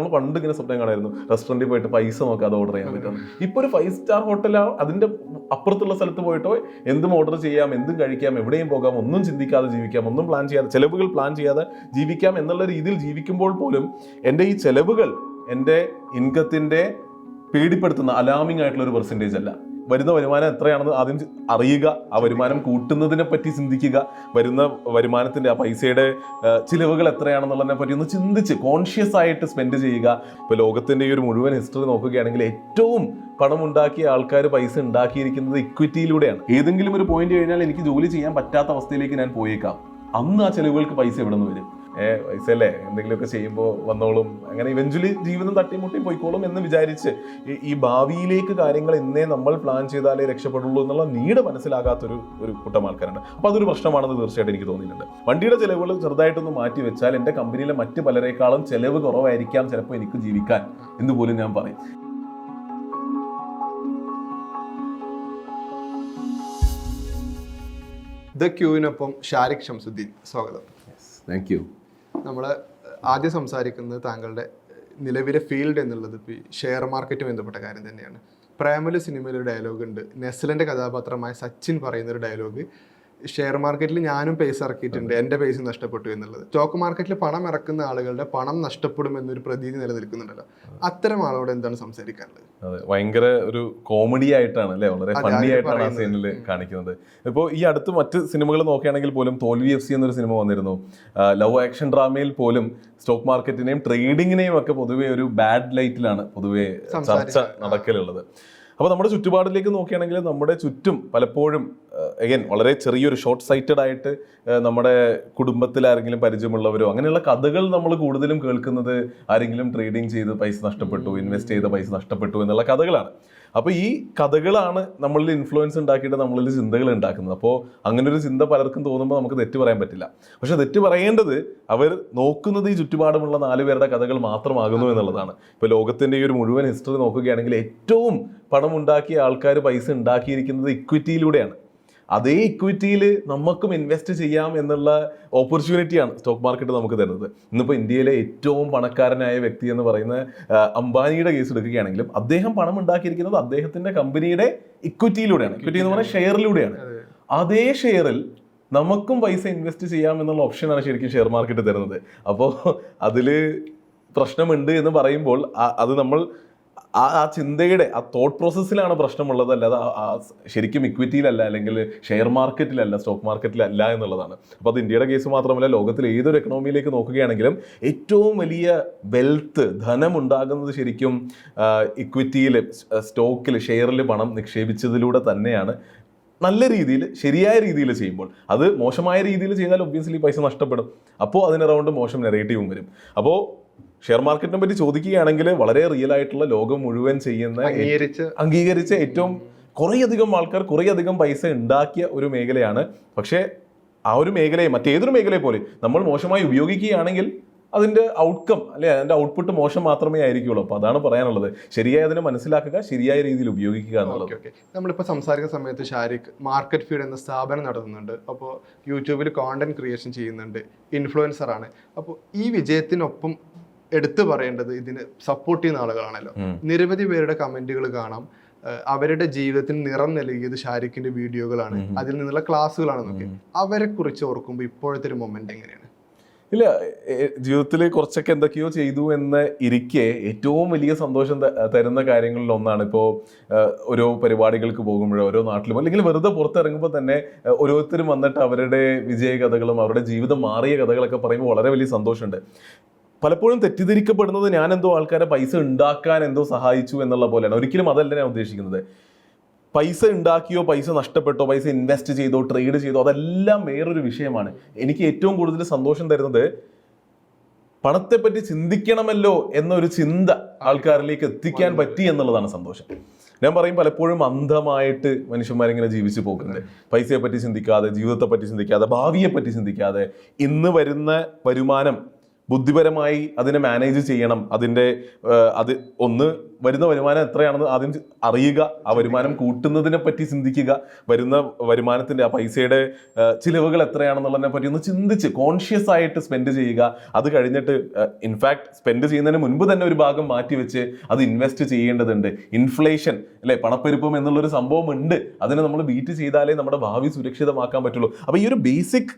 നമ്മൾ പണ്ട് ഇങ്ങനെ സ്വപ്നം കാണായിരുന്നു റെസ്റ്റോറൻറ്റിൽ പോയിട്ട് പൈസ നോക്കാതെ ഓർഡർ ചെയ്യാൻ പറ്റും. ഇപ്പോൾ ഒരു 5 സ്റ്റാർ ഹോട്ടൽ അതിൻ്റെ അപ്പുറത്തുള്ള സ്ഥലത്ത് പോയിട്ടോ എന്തും ഓർഡർ ചെയ്യാം, എന്തും കഴിക്കാം, എവിടെയും പോകാം, ഒന്നും ചിന്തിക്കാതെ ജീവിക്കാം, ഒന്നും പ്ലാൻ ചെയ്യാതെ, ചിലവുകൾ പ്ലാൻ ചെയ്യാതെ ജീവിക്കാം എന്നുള്ള രീതിയിൽ ജീവിക്കുമ്പോൾ പോലും എൻ്റെ ഈ ചിലവുകൾ എൻ്റെ ഇൻകത്തിൻ്റെ പേടിപ്പെടുത്തുന്ന അലാമിംഗ് ആയിട്ടുള്ള ഒരു പെർസെൻറ്റേജ് അല്ല. വരുന്ന വരുമാനം എത്രയാണെന്ന് ആദ്യം അറിയുക, ആ വരുമാനം കൂട്ടുന്നതിനെ പറ്റി ചിന്തിക്കുക, വരുന്ന വരുമാനത്തിൻ്റെ ആ പൈസയുടെ ചിലവുകൾ എത്രയാണെന്നുള്ളതിനെ പറ്റി ഒന്ന് ചിന്തിച്ച് കോൺഷ്യസ് ആയിട്ട് സ്പെൻഡ് ചെയ്യുക. ഇപ്പോൾ ലോകത്തിൻ്റെ ഈ ഒരു മുഴുവൻ ഹിസ്റ്ററി നോക്കുകയാണെങ്കിൽ ഏറ്റവും പണം ഉണ്ടാക്കിയ ആൾക്കാർ പൈസ ഉണ്ടാക്കിയിരിക്കുന്നത് ഇക്വിറ്റിയിലൂടെയാണ്. ഏതെങ്കിലും ഒരു പോയിന്റ് കഴിഞ്ഞാൽ എനിക്ക് ജോലി ചെയ്യാൻ പറ്റാത്ത അവസ്ഥയിലേക്ക് ഞാൻ പോയേക്കാം, അന്ന് ആ ചിലവുകൾക്ക് പൈസ എവിടെ നിന്ന് വരും? പൈസ അല്ലേ എന്തെങ്കിലുമൊക്കെ ചെയ്യുമ്പോൾ വന്നോളും, അങ്ങനെ ഇവഞ്ച്വലി ജീവിതം തട്ടിമുട്ടി പോയിക്കോളും എന്ന് വിചാരിച്ച് ഈ ഭാവിയിലേക്ക് കാര്യങ്ങൾ ഇന്നേ നമ്മൾ പ്ലാൻ ചെയ്താലേ രക്ഷപ്പെടുള്ളൂ എന്നുള്ള നീട് മനസ്സിലാകാത്തൊരു കൂട്ടം ആൾക്കാരുണ്ട്. അപ്പോൾ അതൊരു പ്രശ്നമാണെന്ന് തീർച്ചയായിട്ടും എനിക്ക് തോന്നിയിട്ടുണ്ട്. വണ്ടിയുടെ ചിലവുകൾ ചെറുതായിട്ടൊന്ന് മാറ്റി വെച്ചാൽ എൻ്റെ കമ്പനിയിലെ മറ്റ് പലരെക്കാളും ചിലവ് കുറവായിരിക്കാം ചിലപ്പോൾ എനിക്ക് ജീവിക്കാൻ എന്ന് പോലും ഞാൻ പറയും. ദ ക്യൂവിനൊപ്പം ഷാരിഖ് ഷംസുദ്ദീൻ, സ്വാഗതം. Thank you. നമ്മൾ ആദ്യം സംസാരിക്കുന്നത് താങ്കളുടെ നിലവിലെ ഫീൽഡ് എന്നുള്ളത് ഇപ്പോൾ ഷെയർ മാർക്കറ്റുമായി ബന്ധപ്പെട്ട കാര്യം തന്നെയാണ്. പ്രേമലു സിനിമയിലൊരു ഡയലോഗ് ഉണ്ട്, നെസ്ലൻ്റെ കഥാപാത്രമായ സച്ചിൻ പറയുന്നൊരു ഡയലോഗ്, ഷെയർ മാർക്കറ്റിൽ ഞാനും പൈസ ഇറക്കിയിട്ടുണ്ട്, എൻ്റെ പൈസ നഷ്ടപ്പെട്ടു എന്നുള്ളത്. സ്റ്റോക്ക് മാർക്കറ്റിൽ പണം ഇറക്കുന്ന ആളുകളുടെ പണം നഷ്ടപ്പെടും എന്നൊരു പ്രതീതി നിലനിൽക്കുന്നുണ്ടല്ലോ, അത്തരം ആളോട് എന്താണ് സംസാരിക്കാനുള്ളത്? അതെ, ഭയങ്കര ഒരു കോമഡി ആയിട്ടാണ് അല്ലേ, വളരെ ഫണ്ണി ആയിട്ടാണ് ആ സീനിൽ കാണിക്കുന്നത്. ഇപ്പോൾ ഈ അടുത്ത് മറ്റ് സിനിമകൾ നോക്കുകയാണെങ്കിൽ പോലും തോൽവി FC എന്നൊരു സിനിമ വന്നിരുന്നു. ലവ് ആക്ഷൻ ഡ്രാമയിൽ പോലും സ്റ്റോക്ക് മാർക്കറ്റിനെയും ട്രേഡിങ്ങിനെയും ഒക്കെ പൊതുവെ ഒരു ബാഡ് ലൈറ്റിലാണ് പൊതുവെ ചർച്ച നടക്കലുള്ളത്. അപ്പോൾ നമ്മുടെ ചുറ്റുപാടിലേക്ക് നോക്കുകയാണെങ്കിൽ നമ്മുടെ ചുറ്റും പലപ്പോഴും അഗൈൻ വളരെ ചെറിയൊരു ഷോർട്ട് സൈറ്റഡ് ആയിട്ട് നമ്മുടെ കുടുംബത്തിൽ ആരെങ്കിലും പരിചയമുള്ളവരോ അങ്ങനെയുള്ള കഥകൾ നമ്മൾ കൂടുതലും കേൾക്കുന്നത് ആരെങ്കിലും ട്രേഡിങ് ചെയ്ത് പൈസ നഷ്ടപ്പെട്ടു, ഇൻവെസ്റ്റ് ചെയ്ത പൈസ നഷ്ടപ്പെട്ടു എന്നുള്ള കഥകളാണ്. അപ്പോൾ ഈ കഥകളാണ് നമ്മളിൽ ഇൻഫ്ലുവൻസ് ഉണ്ടാക്കിയിട്ട് നമ്മളിൽ ചിന്തകൾ ഉണ്ടാക്കുന്നത്. അപ്പോൾ അങ്ങനെ ഒരു ചിന്ത പലർക്കും തോന്നുമ്പോൾ നമുക്ക് തെറ്റ് പറയാൻ പറ്റില്ല. പക്ഷെ തെറ്റ് പറയേണ്ടത് അവർ നോക്കുന്നത് ഈ ചുറ്റുപാടുമുള്ള 4 പേരുടെ കഥകൾ മാത്രമാകുന്നു എന്നുള്ളതാണ്. ഇപ്പോൾ ലോകത്തിൻ്റെ ഈ ഒരു മുഴുവൻ ഹിസ്റ്ററി നോക്കുകയാണെങ്കിൽ ഏറ്റവും പണം ഉണ്ടാക്കിയ ആൾക്കാർ പൈസ ഉണ്ടാക്കിയിരിക്കുന്നത് ഇക്വിറ്റിയിലൂടെയാണ്. അതേ ഇക്വിറ്റിയിൽ നമുക്കും ഇൻവെസ്റ്റ് ചെയ്യാം എന്നുള്ള ഓപ്പർച്യൂണിറ്റിയാണ് സ്റ്റോക്ക് മാർക്കറ്റ് നമുക്ക് തരുന്നത്. ഇന്നിപ്പോൾ ഇന്ത്യയിലെ ഏറ്റവും പണക്കാരനായ വ്യക്തി എന്ന് പറയുന്ന അംബാനിയുടെ കേസ് എടുക്കുകയാണെങ്കിലും അദ്ദേഹം പണം ഉണ്ടാക്കിയിരിക്കുന്നത് അദ്ദേഹത്തിൻ്റെ കമ്പനിയുടെ ഇക്വിറ്റിയിലൂടെയാണ്. ഇക്വിറ്റി എന്ന് പറഞ്ഞാൽ ഷെയറിലൂടെയാണ്. അതേ ഷെയറിൽ നമുക്കും പൈസ ഇൻവെസ്റ്റ് ചെയ്യാം എന്നുള്ള ഓപ്ഷനാണ് ശരിക്കും ഷെയർ മാർക്കറ്റ് തരുന്നത്. അപ്പോൾ അതിൽ പ്രശ്നമുണ്ട് എന്ന് പറയുമ്പോൾ അത് നമ്മൾ ആ ചിന്തയുടെ ആ തോട്ട് പ്രോസസ്സിലാണ് പ്രശ്നമുള്ളത്, അല്ലാതെ ശരിക്കും ഇക്വിറ്റിയിലല്ല, അല്ലെങ്കിൽ ഷെയർ മാർക്കറ്റിലല്ല, സ്റ്റോക്ക് മാർക്കറ്റിലല്ല എന്നുള്ളതാണ്. അപ്പോൾ അത് ഇന്ത്യയുടെ കേസ് മാത്രമല്ല, ലോകത്തിലെ ഏതൊരു എക്കണോമിയിലേക്ക് നോക്കുകയാണെങ്കിലും ഏറ്റവും വലിയ വെൽത്ത്, ധനം ഉണ്ടാകുന്നത് ശരിക്കും ഇക്വിറ്റിയിൽ, സ്റ്റോക്കിൽ, ഷെയറിൽ പണം നിക്ഷേപിച്ചതിലൂടെ തന്നെയാണ്. നല്ല രീതിയിൽ, ശരിയായ രീതിയിൽ ചെയ്യുമ്പോൾ. അത് മോശമായ രീതിയിൽ ചെയ്താൽ ഒബ്വിയസ്ലി പൈസ നഷ്ടപ്പെടും. അപ്പോൾ അതിന് അറൗണ്ട് മോശം നെഗറ്റീവും വരും. അപ്പോൾ ഷെയർ മാർക്കറ്റിനെ പറ്റി ചോദിക്കുകയാണെങ്കിൽ വളരെ റിയൽ ആയിട്ടുള്ള ലോകം മുഴുവൻ ചെയ്യുന്ന അംഗീകരിച്ച ഏറ്റവും കുറേയധികം ആൾക്കാർ കുറേയധികം പൈസ ഉണ്ടാക്കിയ ഒരു മേഖലയാണ്. പക്ഷേ ആ ഒരു മേഖലയെ മറ്റേതൊരു മേഖലയെ പോലെ നമ്മൾ മോശമായി ഉപയോഗിക്കുകയാണെങ്കിൽ അതിൻ്റെ ഔട്ട്കം അല്ലെ അതിൻ്റെ ഔട്ട്പുട്ട് മോശം മാത്രമേ ആയിരിക്കുള്ളൂ. അപ്പോൾ അതാണ് പറയാനുള്ളത്. ശരിയായി അതിനെ മനസ്സിലാക്കുക, ശരിയായ രീതിയിൽ ഉപയോഗിക്കുക എന്നുള്ളത്. നമ്മളിപ്പോൾ സംസാരിക്കുന്ന സമയത്ത് ഷാരിഖ് മാർക്കറ്റ് ഫീഡ് എന്ന സ്ഥാപനം നടത്തുന്നുണ്ട്. അപ്പോൾ യൂട്യൂബിൽ കോണ്ടന്റ് ക്രിയേഷൻ ചെയ്യുന്നുണ്ട്, ഇൻഫ്ലുവൻസറാണ്. അപ്പോൾ ഈ വിജയത്തിനൊപ്പം എടുത്തു പറയേണ്ടത് ഇതിന് സപ്പോർട്ട് ചെയ്യുന്ന ആളുകളാണല്ലോ. നിരവധി പേരുടെ കമന്റുകൾ കാണാം, അവരുടെ ജീവിതത്തിന് നിറം നൽകിയത് ഷാരിഖിന്റെ വീഡിയോകളാണ്, അതിൽ നിന്നുള്ള ക്ലാസ്സുകളാണെന്നൊക്കെ. അവരെ കുറിച്ച് ഓർക്കുമ്പോൾ ഇപ്പോഴത്തെ ഒരു മൊമെന്റ് എങ്ങനെയാണ്? ഇല്ല, ജീവിതത്തിൽ കുറച്ചൊക്കെ എന്തൊക്കെയോ ചെയ്തു എന്ന് ഇരിക്കെ ഏറ്റവും വലിയ സന്തോഷം തരുന്ന കാര്യങ്ങളിൽ ഒന്നാണ് ഇപ്പോൾ ഓരോ പരിപാടികൾക്ക് പോകുമ്പോഴോ ഓരോ നാട്ടിലും അല്ലെങ്കിൽ വെറുതെ പുറത്തിറങ്ങുമ്പോൾ തന്നെ ഓരോരുത്തരും വന്നിട്ട് അവരുടെ വിജയകഥകളും അവരുടെ ജീവിതം മാറിയ കഥകളൊക്കെ പറയുമ്പോൾ വളരെ വലിയ സന്തോഷമുണ്ട്. പലപ്പോഴും തെറ്റിദ്ധരിക്കപ്പെടുന്നത് ഞാൻ എന്തോ ആൾക്കാരെ പൈസ ഉണ്ടാക്കാൻ എന്തോ സഹായിച്ചു എന്നുള്ള പോലെയാണ്. ഒരിക്കലും അതല്ല ഞാൻ ഉദ്ദേശിക്കുന്നത്. പൈസ ഉണ്ടാക്കിയോ പൈസ നഷ്ടപ്പെട്ടോ പൈസ ഇൻവെസ്റ്റ് ചെയ്തോ ട്രേഡ് ചെയ്തോ അതെല്ലാം വേറൊരു വിഷയമാണ്. എനിക്ക് ഏറ്റവും കൂടുതൽ സന്തോഷം തരുന്നത് പണത്തെപ്പറ്റി ചിന്തിക്കണമല്ലോ എന്നൊരു ചിന്ത ആൾക്കാരിലേക്ക് എത്തിക്കാൻ പറ്റി എന്നുള്ളതാണ് സന്തോഷം. ഞാൻ പറയും പലപ്പോഴും അന്ധമായിട്ട് മനുഷ്യന്മാരിങ്ങനെ ജീവിച്ചു പോകുന്നത്, പൈസയെ പറ്റി ചിന്തിക്കാതെ, ജീവിതത്തെ പറ്റി ചിന്തിക്കാതെ, ഭാവിയെ പറ്റി ചിന്തിക്കാതെ, ഇന്ന് വരുന്ന വരുമാനം ബുദ്ധിപരമായി അതിനെ മാനേജ് ചെയ്യണം. അതിൻ്റെ അത് ഒന്ന് വരുന്ന വരുമാനം എത്രയാണെന്ന് ആദ്യം അറിയുക, ആ വരുമാനം കൂട്ടുന്നതിനെ പറ്റി ചിന്തിക്കുക, വരുന്ന വരുമാനത്തിൻ്റെ ആ പൈസയുടെ ചിലവുകൾ എത്രയാണെന്നുള്ളതിനെ പറ്റി ഒന്ന് ചിന്തിച്ച് കോൺഷ്യസ് ആയിട്ട് സ്പെൻഡ് ചെയ്യുക. അത് കഴിഞ്ഞിട്ട് ഇൻഫാക്ട് സ്പെൻഡ് ചെയ്യുന്നതിന് മുൻപ് തന്നെ ഒരു ഭാഗം മാറ്റി വെച്ച് അത് ഇൻവെസ്റ്റ് ചെയ്യേണ്ടതുണ്ട്. ഇൻഫ്ലേഷൻ അല്ലെ, പണപ്പെരുപ്പം എന്നുള്ളൊരു സംഭവം ഉണ്ട്. അതിനെ നമ്മൾ ബീറ്റ് ചെയ്താലേ നമ്മുടെ ഭാവി സുരക്ഷിതമാക്കാൻ പറ്റുള്ളൂ. അപ്പോൾ ഈ ഒരു ബേസിക്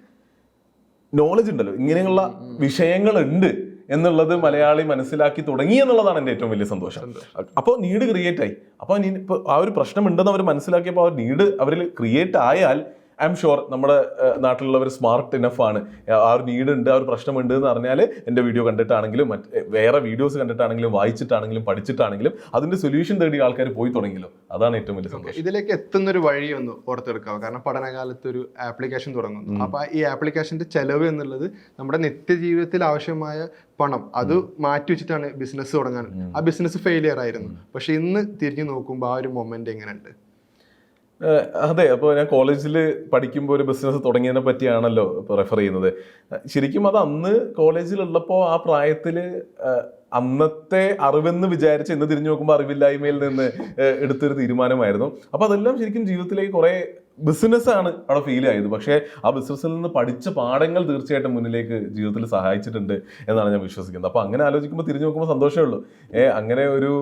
നോളജ് ഉണ്ടല്ലോ, ഇങ്ങനെയുള്ള വിഷയങ്ങളുണ്ട് എന്നുള്ളത് മലയാളി മനസ്സിലാക്കി തുടങ്ങി എന്നുള്ളതാണ് എൻ്റെ ഏറ്റവും വലിയ സന്തോഷം. അപ്പോൾ നീഡ് ക്രിയേറ്റ് ആയി. അപ്പോൾ ഇപ്പോൾ ആ ഒരു പ്രശ്നം ഉണ്ടെന്ന് അവർ മനസ്സിലാക്കിയപ്പോൾ ആ നീഡ് അവരിൽ ക്രിയേറ്റ് ആയാൽ ഐ എം ഷുവർ നമ്മുടെ നാട്ടിലുള്ളവർ സ്മാർട്ട് ഇനഫ് ആണ്. ആ ഒരു നീഡ് ഉണ്ട്, ആ ഒരു പ്രശ്നമുണ്ട് എന്ന് പറഞ്ഞാൽ എൻ്റെ വീഡിയോ കണ്ടിട്ടാണെങ്കിലും വേറെ വീഡിയോസ് കണ്ടിട്ടാണെങ്കിലും വായിച്ചിട്ടാണെങ്കിലും പഠിച്ചിട്ടാണെങ്കിലും അതിൻ്റെ സൊല്യൂഷൻ തേടി ആൾക്കാർ പോയി തുടങ്ങിയല്ലോ. അതാണ് ഏറ്റവും വലിയ സന്തോഷം. ഇതിലേക്ക് എത്തുന്നൊരു വഴി ഒന്ന് ഓർത്തെടുക്കാം. കാരണം പഠനകാലത്ത് ഒരു ആപ്ലിക്കേഷൻ തുടങ്ങുന്നു. അപ്പോൾ ഈ ആപ്ലിക്കേഷൻ്റെ ചെലവ് എന്നുള്ളത് നമ്മുടെ നിത്യജീവിതത്തിൽ ആവശ്യമായ പണം അത് മാറ്റി വെച്ചിട്ടാണ് ബിസിനസ് തുടങ്ങാൻ. ആ ബിസിനസ് ഫെയിലിയർ ആയിരുന്നു. പക്ഷെ ഇന്ന് തിരിഞ്ഞു നോക്കുമ്പോൾ ആ ഒരു മൊമെന്റ് എങ്ങനെയുണ്ട്? അതെ, അപ്പോൾ ഞാൻ കോളേജിൽ പഠിക്കുമ്പോൾ ഒരു ബിസിനസ് തുടങ്ങിയതിനെ പറ്റിയാണല്ലോ ഇപ്പോൾ റെഫർ ചെയ്യുന്നത്. ശരിക്കും അത് അന്ന് കോളേജിലുള്ളപ്പോൾ ആ പ്രായത്തിൽ അന്നത്തെ അറിവെന്ന് വിചാരിച്ച് ഇന്ന് തിരിഞ്ഞു നോക്കുമ്പോൾ അറിവില്ലായ്മയിൽ നിന്ന് എടുത്തൊരു തീരുമാനമായിരുന്നു. അപ്പോൾ അതെല്ലാം ശരിക്കും ജീവിതത്തിലേക്ക് കുറേ ബിസിനസ്സാണ് അവിടെ ഫീൽ ആയത്. പക്ഷേ ആ ബിസിനസ്സിൽ നിന്ന് പഠിച്ച പാഠങ്ങൾ തീർച്ചയായിട്ടും മുന്നിലേക്ക് ജീവിതത്തിൽ സഹായിച്ചിട്ടുണ്ട് എന്നാണ് ഞാൻ വിശ്വസിക്കുന്നത്. അപ്പോൾ അങ്ങനെ ആലോചിക്കുമ്പോൾ തിരിഞ്ഞു നോക്കുമ്പോൾ സന്തോഷമേ ഉള്ളൂ. അങ്ങനെ ഒരു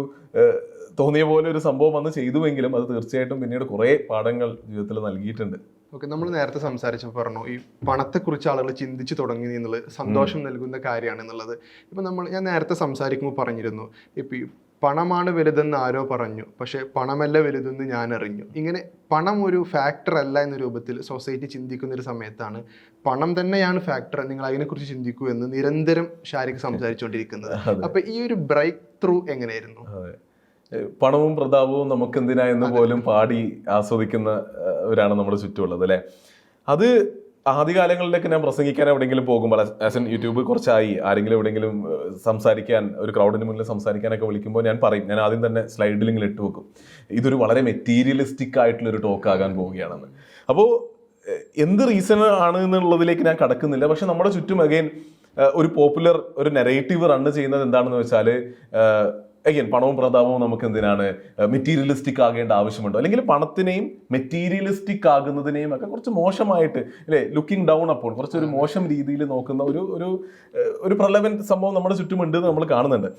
തോന്നിയ പോലെ ഒരു സംഭവം വന്ന് ചെയ്തുവെങ്കിലും അത് തീർച്ചയായിട്ടും പിന്നീട് കുറേ പാഠങ്ങൾ ജീവിതത്തിൽ നൽകിയിട്ടുണ്ട്. ഓക്കെ, നമ്മൾ നേരത്തെ സംസാരിച്ചപ്പോൾ പറഞ്ഞു ഈ പണത്തെക്കുറിച്ച് ആളുകൾ ചിന്തിച്ച് തുടങ്ങി എന്നുള്ളത് സന്തോഷം നൽകുന്ന കാര്യമാണ് എന്നുള്ളത്. ഇപ്പം ഞാൻ നേരത്തെ സംസാരിക്കുമ്പോൾ പറഞ്ഞിരുന്നു, ഇപ്പം ഈ പണമാണ് വലുതെന്ന് ആരോ പറഞ്ഞു, പക്ഷേ പണമല്ല വലുതെന്ന് ഞാൻ അറിഞ്ഞു. ഇങ്ങനെ പണം ഒരു ഫാക്ടർ അല്ല എന്ന രൂപത്തിൽ സൊസൈറ്റി ചിന്തിക്കുന്ന ഒരു സമയത്താണ് പണം തന്നെയാണ് ഫാക്ടർ, നിങ്ങൾ അതിനെക്കുറിച്ച് ചിന്തിക്കൂ എന്ന് നിരന്തരം ഷാരിഖ് സംസാരിച്ചുകൊണ്ടിരിക്കുന്നത്. അപ്പം ഈ ഒരു ബ്രേക്ക് ത്രൂ എങ്ങനെയായിരുന്നു? പണവും പ്രതാപവും നമുക്കെന്തിനാ എന്ന് പോലും പാടി ആസ്വദിക്കുന്നവരാണ് നമ്മുടെ ചുറ്റുമുള്ളത് അല്ലേ. അത് ആദ്യകാലങ്ങളിലേക്ക് ഞാൻ പ്രസംഗിക്കാൻ എവിടെയെങ്കിലും പോകുമ്പോൾ, ആസ് എൻ യൂട്യൂബ് കുറച്ചായി, ആരെങ്കിലും എവിടെയെങ്കിലും സംസാരിക്കാൻ, ഒരു ക്രൗഡിന് മുന്നിൽ സംസാരിക്കാനൊക്കെ വിളിക്കുമ്പോൾ ഞാൻ പറയും, ഞാൻ ആദ്യം തന്നെ സ്ലൈഡിൽ ഇങ്ങനെ ഇട്ട് വെക്കും, ഇതൊരു വളരെ മെറ്റീരിയലിസ്റ്റിക് ആയിട്ടുള്ളൊരു ടോക്ക് ആകാൻ പോവുകയാണെന്ന്. അപ്പോൾ എന്ത് റീസൺ ആണ് എന്നുള്ളതിലേക്ക് ഞാൻ കടക്കുന്നില്ല. പക്ഷെ നമ്മുടെ ചുറ്റും അഗെയിൻ ഒരു പോപ്പുലർ ഒരു നെറേറ്റീവ് റണ്ണ് ചെയ്യുന്നത് എന്താണെന്ന് വെച്ചാൽ, അഗൈൻ പണവും പ്രതാപവും നമുക്ക് എന്തിനാണ്, മെറ്റീരിയലിസ്റ്റിക് ആകേണ്ട ആവശ്യമുണ്ടോ, അല്ലെങ്കിൽ പണത്തിനെയും മെറ്റീരിയലിസ്റ്റിക് ആകുന്നതിനെയും ഒക്കെ കുറച്ച് മോശമായിട്ട് അല്ലേ, ലുക്കിംഗ് ഡൗൺ അപ്പോൾ കുറച്ചൊരു മോശം രീതിയിൽ നോക്കുന്ന ഒരു പ്രലവൻറ്റ് സംഭവം നമ്മുടെ ചുറ്റുമുണ്ട് എന്ന് നമ്മൾ കാണുന്നുണ്ട്.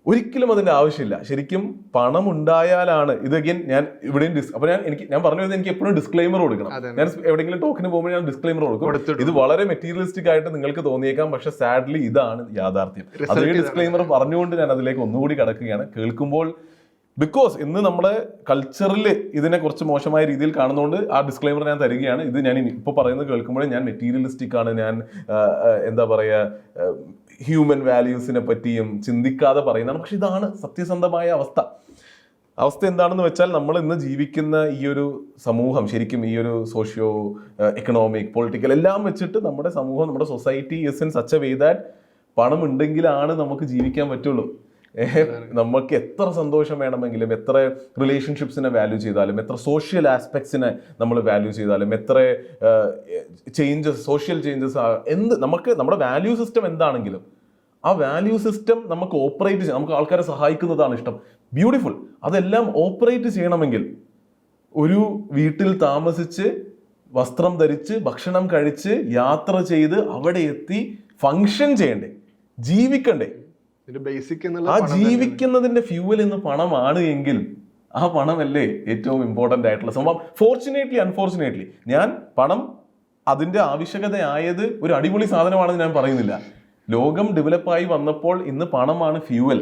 ഒരിക്കലും അതിൻ്റെ ആവശ്യമില്ല. ശരിക്കും പണം ഉണ്ടായാലാണ് ഇത്. അഗൈൻ ഞാൻ ഇവിടെയും അപ്പോൾ ഞാൻ പറഞ്ഞു വരുന്നത്, എനിക്ക് എപ്പോഴും ഡിസ്ക്ലെയിമർ കൊടുക്കണം. ഞാൻ എവിടെയെങ്കിലും ടോക്കിന് പോകുമ്പോൾ ഞാൻ ഡിസ്ക്ലെയിമർ കൊടുക്കും. ഇത് വളരെ മെറ്റീരിയലിസ്റ്റിക് ആയിട്ട് നിങ്ങൾക്ക് തോന്നിയേക്കാം, പക്ഷെ സാഡ്ലി ഇതാണ് യാഥാർത്ഥ്യം. അതേ ഡിസ്ക്ലെയിമർ പറഞ്ഞുകൊണ്ട് ഞാൻ അതിലേക്ക് ഒന്നുകൂടി കടക്കുകയാണ്. കേൾക്കുമ്പോൾ ബിക്കോസ് ഇന്ന് നമ്മുടെ കൾച്ചറിൽ ഇതിനെ കുറച്ച് മോശമായ രീതിയിൽ കാണുന്നതുകൊണ്ട് ആ ഡിസ്ക്ലെയിമർ ഞാൻ തരികയാണ്. ഇത് ഞാൻ ഇപ്പോൾ പറയുന്നത് കേൾക്കുമ്പോഴേ ഞാൻ മെറ്റീരിയലിസ്റ്റിക് ആണ്, ഞാൻ എന്താ പറയുക, ഹ്യൂമൻ വാല്യൂസിനെ പറ്റിയും ചിന്തിക്കാതെ പറയുന്നതാണ്. പക്ഷെ ഇതാണ് സത്യസന്ധമായ അവസ്ഥ എന്താണെന്ന് വെച്ചാൽ, നമ്മൾ ഇന്ന് ജീവിക്കുന്ന ഈ ഒരു സമൂഹം, ശരിക്കും ഈ ഒരു സോഷ്യോ എക്കണോമിക് പൊളിറ്റിക്കൽ എല്ലാം വെച്ചിട്ട് നമ്മുടെ സമൂഹം, നമ്മുടെ society is in such a way that പണം ഉണ്ടെങ്കിലാണ് നമുക്ക് ജീവിക്കാൻ പറ്റുള്ളൂ. നമുക്ക് എത്ര സന്തോഷം വേണമെങ്കിലും, എത്ര റിലേഷൻഷിപ്സിനെ വാല്യൂ ചെയ്താലും, എത്ര സോഷ്യൽ ആസ്പെക്ട്സിനെ നമ്മൾ വാല്യൂ ചെയ്താലും, എത്ര സോഷ്യൽ ചേഞ്ചസ് നമുക്ക് നമ്മുടെ വാല്യൂ സിസ്റ്റം എന്താണെങ്കിലും ആ വാല്യൂ സിസ്റ്റം നമുക്ക് ഓപ്പറേറ്റ് ചെയ്യാം. നമുക്ക് ആൾക്കാരെ സഹായിക്കുന്നതാണ് ഇഷ്ടം, ബ്യൂട്ടിഫുൾ. അതെല്ലാം ഓപ്പറേറ്റ് ചെയ്യണമെങ്കിൽ ഒരു വീട്ടിൽ താമസിച്ച്, വസ്ത്രം ധരിച്ച്, ഭക്ഷണം കഴിച്ച്, യാത്ര ചെയ്ത്, അവിടെ എത്തി ഫങ്ഷൻ ചെയ്യണ്ടേ, ജീവിക്കണ്ടേ. ആ ജീവിക്കുന്നതിന്റെ ഫ്യൂവൽ ഇന്ന് പണമാണ് എങ്കിൽ ആ പണമല്ലേ ഏറ്റവും ഇമ്പോർട്ടൻ്റ് ആയിട്ടുള്ള സംഭവം. ഫോർച്ചുനേറ്റ്ലി അൺഫോർച്ചുനേറ്റ്ലി ഞാൻ പണം അതിന്റെ ആവശ്യകതയായത് ഒരു അടിപൊളി സാധനമാണെന്ന് ഞാൻ പറയുന്നില്ല. ലോകം ഡെവലപ്പായി വന്നപ്പോൾ ഇന്ന് പണമാണ് ഫ്യൂവൽ.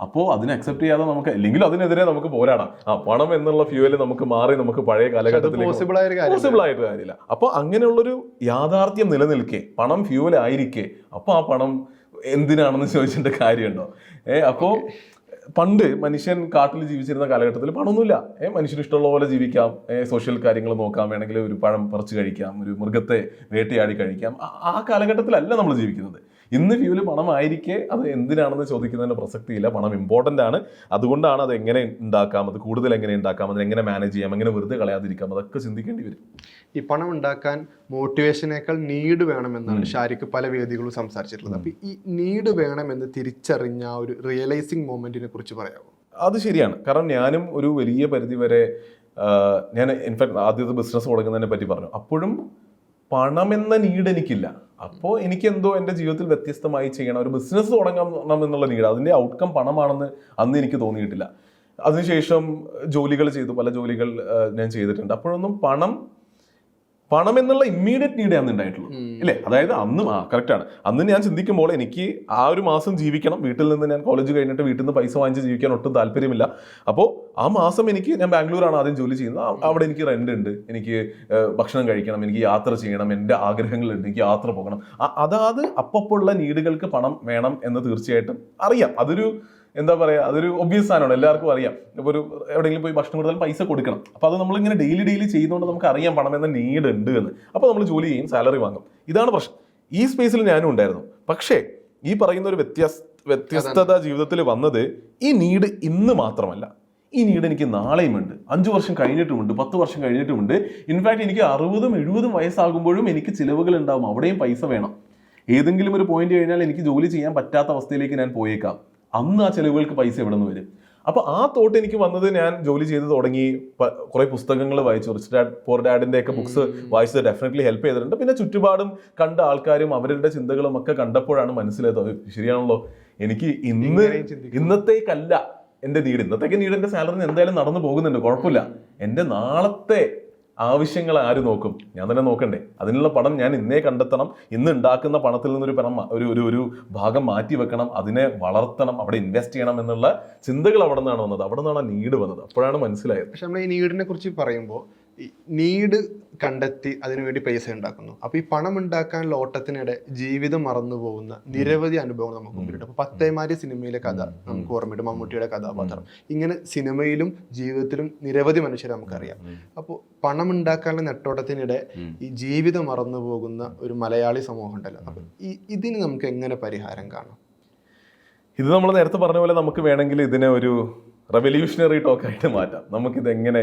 അപ്പോൾ അതിനെ അക്സെപ്റ്റ് ചെയ്യാതെ നമുക്ക്, അല്ലെങ്കിൽ അതിനെതിരെ നമുക്ക് പോരാടാം. പണം എന്നുള്ള ഫ്യൂവൽ നമുക്ക് മാറി, നമുക്ക് പഴയ കാലഘട്ടത്തിലേക്ക് പോസിബിൾ ആയിട്ട് കാര്യമില്ല. അപ്പോൾ അങ്ങനെയുള്ളൊരു യാഥാർത്ഥ്യം നിലനിൽക്കെ, പണം ഫ്യൂവൽ ആയിരിക്കെ, അപ്പോൾ ആ പണം എന്തിനാണെന്ന് ചോദിച്ചിട്ട് കാര്യമുണ്ടോ? അപ്പോൾ പണ്ട് മനുഷ്യൻ കാട്ടിൽ ജീവിച്ചിരുന്ന കാലഘട്ടത്തിൽ പണമൊന്നുമില്ല. മനുഷ്യന് ഇഷ്ടമുള്ള പോലെ ജീവിക്കാം, സോഷ്യൽ കാര്യങ്ങൾ നോക്കാം, വേണമെങ്കിൽ ഒരു പഴം പറിച്ച് കഴിക്കാം, ഒരു മൃഗത്തെ വേട്ടയാടി കഴിക്കാം. ആ കാലഘട്ടത്തിലല്ല നമ്മൾ ജീവിക്കുന്നത്. ഇന്ന് ഫ്യൂല് പണമായിരിക്കെ അത് എന്തിനാണെന്ന് ചോദിക്കുന്നതിന് പ്രസക്തിയില്ല. പണം ഇമ്പോർട്ടൻ്റ് ആണ്. അതുകൊണ്ടാണ് അത് എങ്ങനെ ഉണ്ടാക്കാം, അത് കൂടുതൽ എങ്ങനെ ഉണ്ടാക്കാം, അതിനെ എങ്ങനെ മാനേജ് ചെയ്യാം, എങ്ങനെ വെറുതെ കളയാതിരിക്കാം, അതൊക്കെ ചിന്തിക്കേണ്ടി വരും. ഈ പണം ഉണ്ടാക്കാൻ മോട്ടിവേഷനേക്കാൾ നീഡ് വേണമെന്നാണ് ഷാരിക്ക് പല വേദികളും സംസാരിച്ചിട്ടുള്ളത്. അപ്പൊ ഈ നീഡ് വേണമെന്ന് തിരിച്ചറിഞ്ഞ ആ ഒരു റിയലൈസിങ് മൊമെന്റിനെ കുറിച്ച് പറയാമോ? അത് ശരിയാണ്. കാരണം ഞാനും ഒരു വലിയ പരിധി വരെ ഞാൻ ഇൻഫാക്ട് ആദ്യത്തെ ബിസിനസ് തുടങ്ങുന്നതിനെ പറ്റി പറഞ്ഞു. അപ്പോഴും പണമെന്ന നീഡ് എനിക്കില്ല. അപ്പോൾ എനിക്ക് എന്തോ എൻ്റെ ജീവിതത്തിൽ വ്യത്യസ്തമായി ചെയ്യണം, ഒരു ബിസിനസ് തുടങ്ങണം എന്നുള്ള നീഡ്, അതിൻ്റെ ഔട്ട്കം പണമാണെന്ന് അന്ന് എനിക്ക് തോന്നിയിട്ടില്ല. അതിനുശേഷം ജോലികൾ ചെയ്തു, പല ജോലികൾ ഞാൻ ചെയ്തിട്ടുണ്ട്. അപ്പോഴൊന്നും പണം എന്നുള്ള ഇമ്മീഡിയറ്റ് നീഡ് അന്ന് ഉണ്ടായിട്ടുള്ളൂ ഇല്ലേ. അതായത് അന്നും കറക്റ്റാണ്. അന്ന് ഞാൻ ചിന്തിക്കുമ്പോൾ എനിക്ക് ആ ഒരു മാസം ജീവിക്കണം, വീട്ടിൽ നിന്ന് ഞാൻ കോളേജ് കഴിഞ്ഞിട്ട് വീട്ടിൽ നിന്ന് പൈസ വാങ്ങിച്ച് ജീവിക്കാൻ ഒട്ടും താല്പര്യമില്ല. അപ്പോൾ ആ മാസം ഞാൻ ബാംഗ്ലൂരാണ് ആദ്യം ജോലി ചെയ്യുന്നത്, അവിടെ എനിക്ക് റെന്റ് ഉണ്ട്, എനിക്ക് ഭക്ഷണം കഴിക്കണം, എനിക്ക് യാത്ര ചെയ്യണം, എൻ്റെ ആഗ്രഹങ്ങളുണ്ട്, എനിക്ക് യാത്ര പോകണം. അതാത് അപ്പപ്പോഴുള്ള നീഡുകൾക്ക് പണം വേണം എന്ന് തീർച്ചയായിട്ടും അറിയാം. അതൊരു എന്താ പറയുക, അതൊരു ഒബ്വിയസ് സാധനമാണ്, എല്ലാവർക്കും അറിയാം. ഇപ്പോൾ ഒരു എവിടെയെങ്കിലും പോയി ഭക്ഷണം കൊടുത്താൽ പൈസ കൊടുക്കണം. അപ്പോൾ അത് നമ്മളിങ്ങനെ ഡെയിലി ചെയ്യുന്നതുകൊണ്ട് നമുക്ക് അറിയാം പണം എന്ന നീഡ് ഉണ്ട് എന്ന്. അപ്പോൾ നമ്മൾ ജോലി ചെയ്യും, സാലറി വാങ്ങും. ഇതാണ് പ്രശ്നം. ഈ സ്പേസിൽ ഞാനും ഉണ്ടായിരുന്നു. പക്ഷേ ഈ പറയുന്ന ഒരു വ്യത്യസ്തത ജീവിതത്തിൽ വന്നത് ഈ നീഡ് ഇന്ന് മാത്രമല്ല, ഈ നീഡ് എനിക്ക് നാളെയും ഉണ്ട്, 5 വർഷം കഴിഞ്ഞിട്ടുമുണ്ട്, 10 വർഷം കഴിഞ്ഞിട്ടുമുണ്ട്. ഇൻഫാക്ട് എനിക്ക് 60-70 വയസ്സാകുമ്പോഴും എനിക്ക് ചിലവുകൾ ഉണ്ടാവും, അവിടെയും പൈസ വേണം. ഏതെങ്കിലും ഒരു പോയിന്റ് കഴിഞ്ഞാൽ എനിക്ക് ജോലി ചെയ്യാൻ പറ്റാത്ത അവസ്ഥയിലേക്ക് ഞാൻ പോയേക്കാം. അന്ന് ആ ചിലവുകൾക്ക് പൈസ എവിടെ നിന്ന് വരും? അപ്പോൾ ആ തോട്ട് എനിക്ക് വന്നത് ഞാൻ ജോലി ചെയ്ത് തുടങ്ങി, കുറെ പുസ്തകങ്ങൾ വായിച്ചു, റിച്ച് ഡാഡ് പുവർ ഡാഡിന്റെ ഒക്കെ ബുക്സ് വായിച്ചത് ഡെഫിനറ്റ്ലി ഹെൽപ്പ് ചെയ്തിട്ടുണ്ട്. പിന്നെ ചുറ്റുപാടും കണ്ട ആൾക്കാരും അവരുടെ ചിന്തകളും ഒക്കെ കണ്ടപ്പോഴാണ് മനസ്സിലായത് ശരിയാണല്ലോ, എനിക്ക് ഇന്നത്തേക്കല്ല എൻ്റെ നീഡ്, ഇന്നത്തേക്ക് നീഡ് എൻ്റെ സാലറി എന്തായാലും നടന്നു പോകുന്നുണ്ട്, കുഴപ്പമില്ല. എൻ്റെ നാളത്തെ ആവശ്യങ്ങൾ ആര് നോക്കും? ഞാൻ തന്നെ നോക്കണ്ടേ? അതിനുള്ള പണം ഞാൻ ഇന്നേ കണ്ടെത്തണം. ഇന്ന് ഉണ്ടാക്കുന്ന പണത്തിൽ നിന്നൊരു പണം ഒരു ഭാഗം മാറ്റി വെക്കണം, അതിനെ വളർത്തണം, അവിടെ ഇൻവെസ്റ്റ് ചെയ്യണം എന്നുള്ള ചിന്തകൾ അവിടെ നിന്നാണ് വന്നത്. അവിടെ നിന്നാണ് നീഡ് വന്നത്. അപ്പോഴാണ് മനസ്സിലായത്. പക്ഷെ നമ്മൾ ഈ നീഡിനെ കുറിച്ച് പറയുമ്പോൾ നീഡ് കണ്ടെത്തി അതിനുവേണ്ടി പൈസ ഉണ്ടാക്കുന്നു. അപ്പോൾ ഈ പണം ഉണ്ടാക്കാനുള്ള ഓട്ടത്തിനിടെ ജീവിതം മറന്നു പോകുന്ന നിരവധി അനുഭവങ്ങൾ നമുക്ക് മുമ്പിലുണ്ട്. അപ്പോൾ പത്തേമാരി സിനിമയിലെ കഥ നമുക്ക് ഓർമ്മയുണ്ട്, മമ്മൂട്ടിയുടെ കഥാപാത്രം. ഇങ്ങനെ സിനിമയിലും ജീവിതത്തിലും നിരവധി മനുഷ്യരെ നമുക്കറിയാം. അപ്പോൾ പണം ഉണ്ടാക്കാനുള്ള നെട്ടോട്ടത്തിനിടെ ഈ ജീവിതം മറന്നു പോകുന്ന ഒരു മലയാളി സമൂഹം ഉണ്ടല്ലോ. അപ്പോൾ ഇതിന് നമുക്ക് എങ്ങനെ പരിഹാരം കാണാം? ഇത് നമ്മൾ നേരത്തെ പറഞ്ഞ പോലെ നമുക്ക് വേണമെങ്കിൽ ഇതിനെ ഒരു റെവല്യൂഷണറി ടോക്കായിട്ട് മാറ്റാം. നമുക്കിത് എങ്ങനെ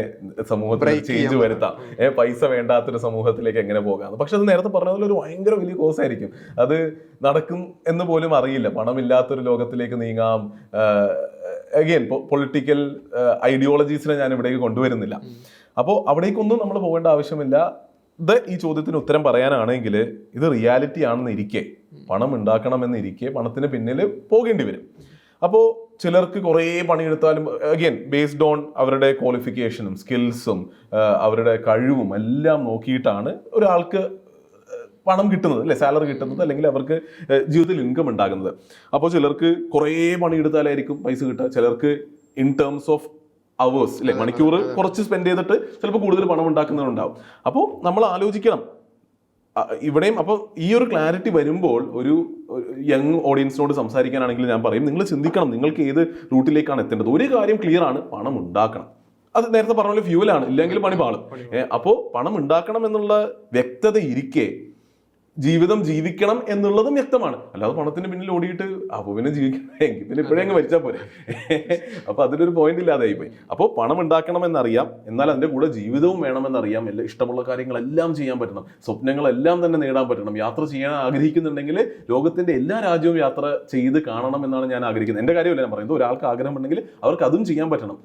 സമൂഹത്തിൽ ചേഞ്ച് വരുത്താം, പൈസ വേണ്ടാത്തൊരു സമൂഹത്തിലേക്ക് എങ്ങനെ പോകാം. പക്ഷെ അത് നേരത്തെ പറഞ്ഞ പോലെ ഒരു ഭയങ്കര വലിയ കോഴ്സ് ആയിരിക്കും, അത് നടക്കും എന്ന് പോലും അറിയില്ല. പണമില്ലാത്തൊരു ലോകത്തിലേക്ക് നീങ്ങാം. അഗെയിൻ പൊളിറ്റിക്കൽ ഐഡിയോളജീസിനെ ഞാൻ ഇവിടേക്ക് കൊണ്ടുവരുന്നില്ല. അപ്പോൾ അവിടേക്കൊന്നും നമ്മൾ പോകേണ്ട ആവശ്യമില്ല. ഈ ചോദ്യത്തിന് ഉത്തരം പറയാനാണെങ്കിൽ ഇത് റിയാലിറ്റി ആണെന്ന് ഇരിക്കെ, പണം ഉണ്ടാക്കണമെന്നിരിക്കെ പണത്തിന് പിന്നിൽ പോകേണ്ടി വരും. അപ്പോൾ ചിലർക്ക് കുറേ പണിയെടുത്താലും അഗെയിൻ ബേസ്ഡ് ഓൺ അവരുടെ ക്വാളിഫിക്കേഷനും സ്കിൽസും അവരുടെ കഴിവും എല്ലാം നോക്കിയിട്ടാണ് ഒരാൾക്ക് പണം കിട്ടുന്നത്, അല്ലെ, സാലറി കിട്ടുന്നത്, അല്ലെങ്കിൽ അവർക്ക് ജീവിതത്തിൽ ഇൻകം ഉണ്ടാകുന്നത്. അപ്പോൾ ചിലർക്ക് കുറേ പണിയെടുത്താലായിരിക്കും പൈസ കിട്ടുക, ചിലർക്ക് ഇൻ ടേംസ് ഓഫ് അവേഴ്സ്, അല്ലെ, മണിക്കൂർ കുറച്ച് സ്പെൻഡ് ചെയ്തിട്ട് ചിലപ്പോൾ കൂടുതൽ പണം ഉണ്ടാക്കുന്നവരുണ്ടാവും. അപ്പോൾ നമ്മൾ ആലോചിക്കണം ഇവിടെയും. അപ്പോൾ ഈ ഒരു ക്ലാരിറ്റി വരുമ്പോൾ ഒരു യങ് ഓഡിയൻസിനോട് സംസാരിക്കാനാണെങ്കിൽ ഞാൻ പറയും, നിങ്ങൾ ചിന്തിക്കണം നിങ്ങൾക്ക് ഏത് റൂട്ടിലേക്കാണ് എത്തേണ്ടത്. ഒരു കാര്യം ക്ലിയർ ആണ്, പണം ഉണ്ടാക്കണം. അത് നേരത്തെ പറഞ്ഞ പോലെ ഫ്യൂലാണ്, ഇല്ലെങ്കിൽ പണി പാളും. അപ്പോൾ പണം ഉണ്ടാക്കണം എന്നുള്ള വ്യക്തത ഇരിക്കെ ജീവിതം ജീവിക്കണം എന്നുള്ളതും വ്യക്തമാണ്. അല്ലാതെ പണത്തിന് പിന്നിൽ ഓടിയിട്ട് അപ്പോൾ പിന്നെ ജീവിക്കണമെങ്കിൽ പിന്നെ ഇപ്പോഴേ അങ്ങ് മരിച്ചാൽ പോരെ. അപ്പോൾ അതിലൊരു പോയിന്റ് ഇല്ലാതായി പോയി. അപ്പോൾ പണം ഉണ്ടാക്കണം എന്നറിയാം, എന്നാൽ അതിൻ്റെ കൂടെ ജീവിതവും വേണമെന്നറിയാം. എല്ലാം ഇഷ്ടമുള്ള കാര്യങ്ങളെല്ലാം ചെയ്യാൻ പറ്റണം, സ്വപ്നങ്ങളെല്ലാം തന്നെ നേടാൻ പറ്റണം. യാത്ര ചെയ്യാൻ ആഗ്രഹിക്കുന്നുണ്ടെങ്കിൽ ലോകത്തിൻ്റെ എല്ലാ രാജ്യവും യാത്ര ചെയ്ത് കാണണം എന്നാണ് ഞാൻ ആഗ്രഹിക്കുന്നത്. എൻ്റെ കാര്യമല്ല ഞാൻ പറയുന്നത്, ഒരാൾക്ക് ആഗ്രഹമുണ്ടെങ്കിൽ അവർക്ക് അതും ചെയ്യാൻ പറ്റണം.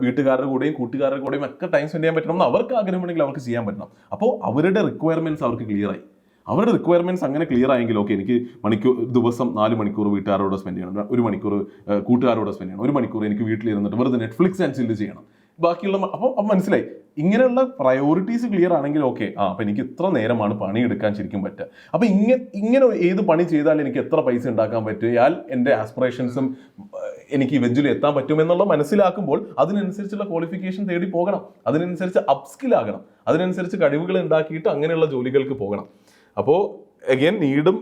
വീട്ടുകാരുടെ കൂടെയും കൂട്ടുകാരുടെ കൂടെയും ഒക്കെ ടൈം സ്പെൻഡ് ചെയ്യാൻ പറ്റണം എന്ന് അവർക്ക് ആഗ്രഹമുണ്ടെങ്കിൽ അവർക്ക് ചെയ്യാൻ പറ്റണം. അപ്പോൾ അവരുടെ റിക്വയർമെൻറ്റ്സ് അവർക്ക് ക്ലിയർ ആയി. അവരുടെ റിക്വയർമെൻറ്റ്സ് അങ്ങനെ ക്ലിയർ ആയെങ്കിൽ ഓക്കെ, എനിക്ക് ദിവസം 4 മണിക്കൂർ വീട്ടുകാരോട് സ്പെൻഡ് ചെയ്യണം, 1 മണിക്കൂർ കൂട്ടുകാരോട് സ്പെൻഡ് ചെയ്യണം, 1 മണിക്കൂർ എനിക്ക് വീട്ടിലിരുന്നിട്ട് വെറുതെ നെറ്റ്ഫ്ലിക്സ് ആൻഡ് ചില്ല് ചെയ്യണം, ബാക്കിയുള്ള. അപ്പം മനസ്സിലായി, ഇങ്ങനെയുള്ള പ്രയോറിറ്റീസ് ക്ലിയർ ആണെങ്കിൽ ഓക്കെ, അപ്പം എനിക്ക് ഇത്ര നേരമാണ് പണിയെടുക്കാൻ ശരിക്കും പറ്റുക. അപ്പം ഇങ്ങനെ ഏത് പണി ചെയ്താൽ എനിക്ക് എത്ര പൈസ ഉണ്ടാക്കാൻ പറ്റിയാൽ എൻ്റെ ആസ്പിറേഷൻസും എനിക്ക് ഇവഞ്ച്വലി എത്താൻ പറ്റും എന്നുള്ള മനസ്സിലാക്കുമ്പോൾ അതിനനുസരിച്ചുള്ള ക്വാളിഫിക്കേഷൻ തേടി പോകണം, അതിനനുസരിച്ച് അപ്സ്കിൽ ആകണം, അതിനനുസരിച്ച് കഴിവുകൾ ഉണ്ടാക്കിയിട്ട് അങ്ങനെയുള്ള ജോലികൾക്ക് പോകണം. അപ്പോൾ അഗൈൻ നീഡും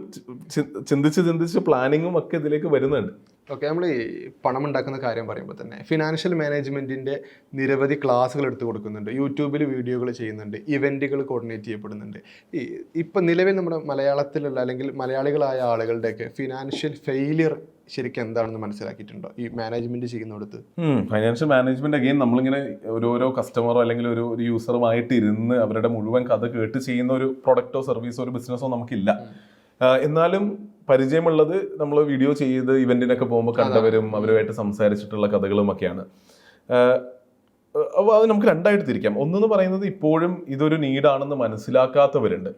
ചിന്തിച്ച് പ്ലാനിങ്ങും ഒക്കെ ഇതിലേക്ക് വരുന്നുണ്ട്. ഓക്കെ, നമ്മൾ ഈ പണം ഉണ്ടാക്കുന്ന കാര്യം പറയുമ്പോൾ തന്നെ ഫിനാൻഷ്യൽ മാനേജ്മെൻറ്റിൻ്റെ നിരവധി ക്ലാസ്സുകൾ എടുത്തു കൊടുക്കുന്നുണ്ട്, യൂട്യൂബിൽ വീഡിയോകൾ ചെയ്യുന്നുണ്ട്, ഇവൻറ്റുകൾ കോർഡിനേറ്റ് ചെയ്യപ്പെടുന്നുണ്ട്. ഇപ്പം നിലവിൽ നമ്മുടെ മലയാളത്തിലുള്ള അല്ലെങ്കിൽ മലയാളികളായ ആളുകളുടെയൊക്കെ ഫിനാൻഷ്യൽ ഫെയിലിയർ ശരിക്കും എന്താണെന്ന് മനസ്സിലാക്കിയിട്ടുണ്ടോ ഈ മാനേജ്മെൻറ്റ് ചെയ്യുന്നിടത്ത്? ഫൈനാൻഷ്യൽ മാനേജ്മെന്റ് അഗെയിൻ നമ്മളിങ്ങനെ ഓരോരോ കസ്റ്റമറോ അല്ലെങ്കിൽ ഒരു യൂസറുമായിട്ട് ഇരുന്ന് അവരുടെ മുഴുവൻ കഥ കേട്ട് ചെയ്യുന്ന ഒരു പ്രൊഡക്റ്റോ സർവീസോ ഒരു ബിസിനസ്സോ നമുക്കില്ല. എന്നാലും പരിചയമുള്ളത് നമ്മൾ വീഡിയോ ചെയ്ത് ഇവന്റിനൊക്കെ പോകുമ്പോൾ കണ്ടവരും അവരുമായിട്ട് സംസാരിച്ചിട്ടുള്ള കഥകളും ഒക്കെയാണ്. അപ്പോൾ അത് നമുക്ക് രണ്ടായിട്ട് തിരിക്കാം. ഒന്നെന്ന് പറയുന്നത് ഇപ്പോഴും ഇതൊരു നീഡാണെന്ന് മനസ്സിലാക്കാത്തവരുണ്ട്.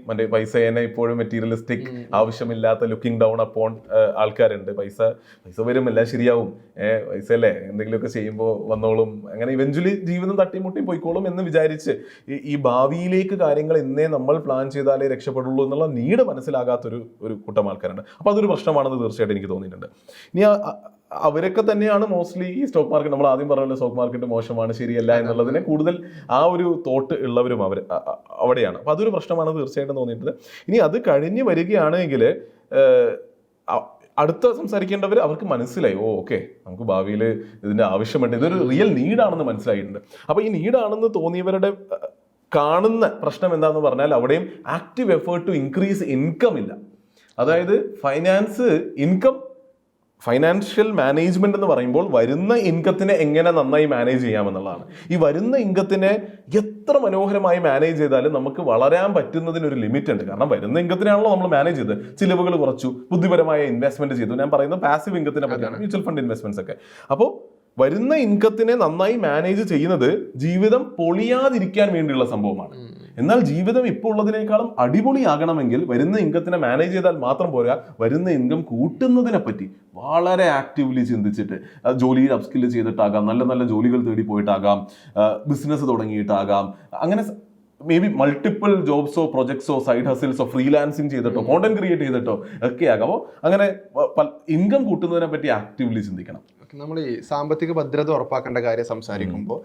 മറ്റേ പൈസേനെ ഇപ്പോഴും മെറ്റീരിയലിസ്റ്റിക് ആവശ്യമില്ലാത്ത ലുക്കിംഗ് ഡൗൺ അപ്പോൺ ആൾക്കാരുണ്ട്. പൈസ വരും, എല്ലാം ശരിയാവും, പൈസ അല്ലേ എന്തെങ്കിലുമൊക്കെ ചെയ്യുമ്പോൾ വന്നോളും, അങ്ങനെ ഇവഞ്ച്വലി ജീവിതം തട്ടിമുട്ടി പോയിക്കോളും എന്ന് വിചാരിച്ച് ഈ ഭാവിയിലേക്ക് കാര്യങ്ങൾ എന്നേ നമ്മൾ പ്ലാൻ ചെയ്താലേ രക്ഷപ്പെടുള്ളൂ എന്നുള്ള നീഡ് മനസ്സിലാകാത്തൊരു കൂട്ടം ആൾക്കാരുണ്ട്. അപ്പോൾ അതൊരു പ്രശ്നമാണെന്ന് തീർച്ചയായിട്ടും എനിക്ക് തോന്നിയിട്ടുണ്ട്. ഇനി അവരൊക്കെ തന്നെയാണ് മോസ്റ്റ്ലി ഈ സ്റ്റോക്ക് മാർക്കറ്റ്, നമ്മൾ ആദ്യം പറഞ്ഞ സ്റ്റോക്ക് മാർക്കറ്റ് മോശമാണ്, ശരിയല്ല എന്നുള്ളതിനെ കൂടുതൽ ആ ഒരു തോട്ട് ഉള്ളവരും അവിടെയാണ്. അപ്പോൾ അതൊരു പ്രശ്നമാണ് തീർച്ചയായിട്ടും തോന്നിയിട്ടുണ്ട്. ഇനി അത് കഴിഞ്ഞ് വരികയാണെങ്കിൽ അടുത്ത സംസാരിക്കേണ്ടവർ അവർക്ക് മനസ്സിലായി, ഓക്കെ നമുക്ക് ഭാവിയിൽ ഇതിൻ്റെ ആവശ്യമുണ്ട്, ഇതൊരു റിയൽ നീഡാണെന്ന് മനസ്സിലായിട്ടുണ്ട്. അപ്പോൾ ഈ നീഡാണെന്ന് തോന്നിയവരുടെ കാണുന്ന പ്രശ്നം എന്താണെന്ന് പറഞ്ഞാൽ അവിടെയും active effort to increase income ഇല്ല. അതായത് ഫൈനാൻഷ്യൽ മാനേജ്മെന്റ് എന്ന് പറയുമ്പോൾ വരുന്ന ഇൻകത്തിനെ എങ്ങനെ നന്നായി മാനേജ് ചെയ്യാമെന്നുള്ളതാണ്. ഈ വരുന്ന ഇൻകത്തിനെ എത്ര മനോഹരമായി മാനേജ് ചെയ്താലും നമുക്ക് വളരാൻ പറ്റുന്നതിനൊരു ലിമിറ്റ് ഉണ്ട്. കാരണം വരുന്ന ഇൻകത്തിനാണല്ലോ നമ്മൾ മാനേജ് ചെയ്ത്, ചിലവുകൾ കുറച്ചു, ബുദ്ധിപരമായ ഇൻവെസ്റ്റ്മെന്റ് ചെയ്തു. ഞാൻ പറയുന്നത് പാസീവ് ഇൻകത്തിനെ പറ്റിയാണ്, മ്യൂച്വൽ ഫണ്ട് ഇൻവെസ്റ്റ്മെന്റ്സ് ഒക്കെ. അപ്പോൾ വരുന്ന ഇൻകത്തിനെ നന്നായി മാനേജ് ചെയ്യുന്നത് ജീവിതം പൊളിയാതിരിക്കാൻ വേണ്ടിയുള്ള സംഭവമാണ്. എന്നാൽ ജീവിതം ഇപ്പോൾ ഉള്ളതിനേക്കാളും അടിപൊളിയാകണമെങ്കിൽ വരുന്ന ഇൻകത്തിനെ മാനേജ് ചെയ്താൽ മാത്രം പോരാ, വരുന്ന ഇൻകം കൂട്ടുന്നതിനെ പറ്റി വളരെ ആക്റ്റീവ്ലി ചിന്തിച്ചിട്ട് ജോലിയിൽ അപ്സ്കില്ല് ചെയ്തിട്ടാകാം, നല്ല നല്ല ജോലികൾ തേടി പോയിട്ടാകാം, ബിസിനസ് തുടങ്ങിയിട്ടാകാം, അങ്ങനെ മേ ബി മൾട്ടിപ്പിൾ ജോബ്സോ പ്രൊജക്ട്സോ സൈഡ് ഹസിൽസോ ഫ്രീലാൻസിങ് ചെയ്തിട്ടോ കോണ്ടന്റ് ക്രിയേറ്റ് ചെയ്തിട്ടോ ഒക്കെ ആകാമോ, അങ്ങനെ ഇൻകം കൂട്ടുന്നതിനെ പറ്റി ആക്റ്റീവ്ലി ചിന്തിക്കണം. നമ്മൾ ഈ സാമ്പത്തിക ഭദ്രത ഉറപ്പാക്കേണ്ട കാര്യം സംസാരിക്കുമ്പോൾ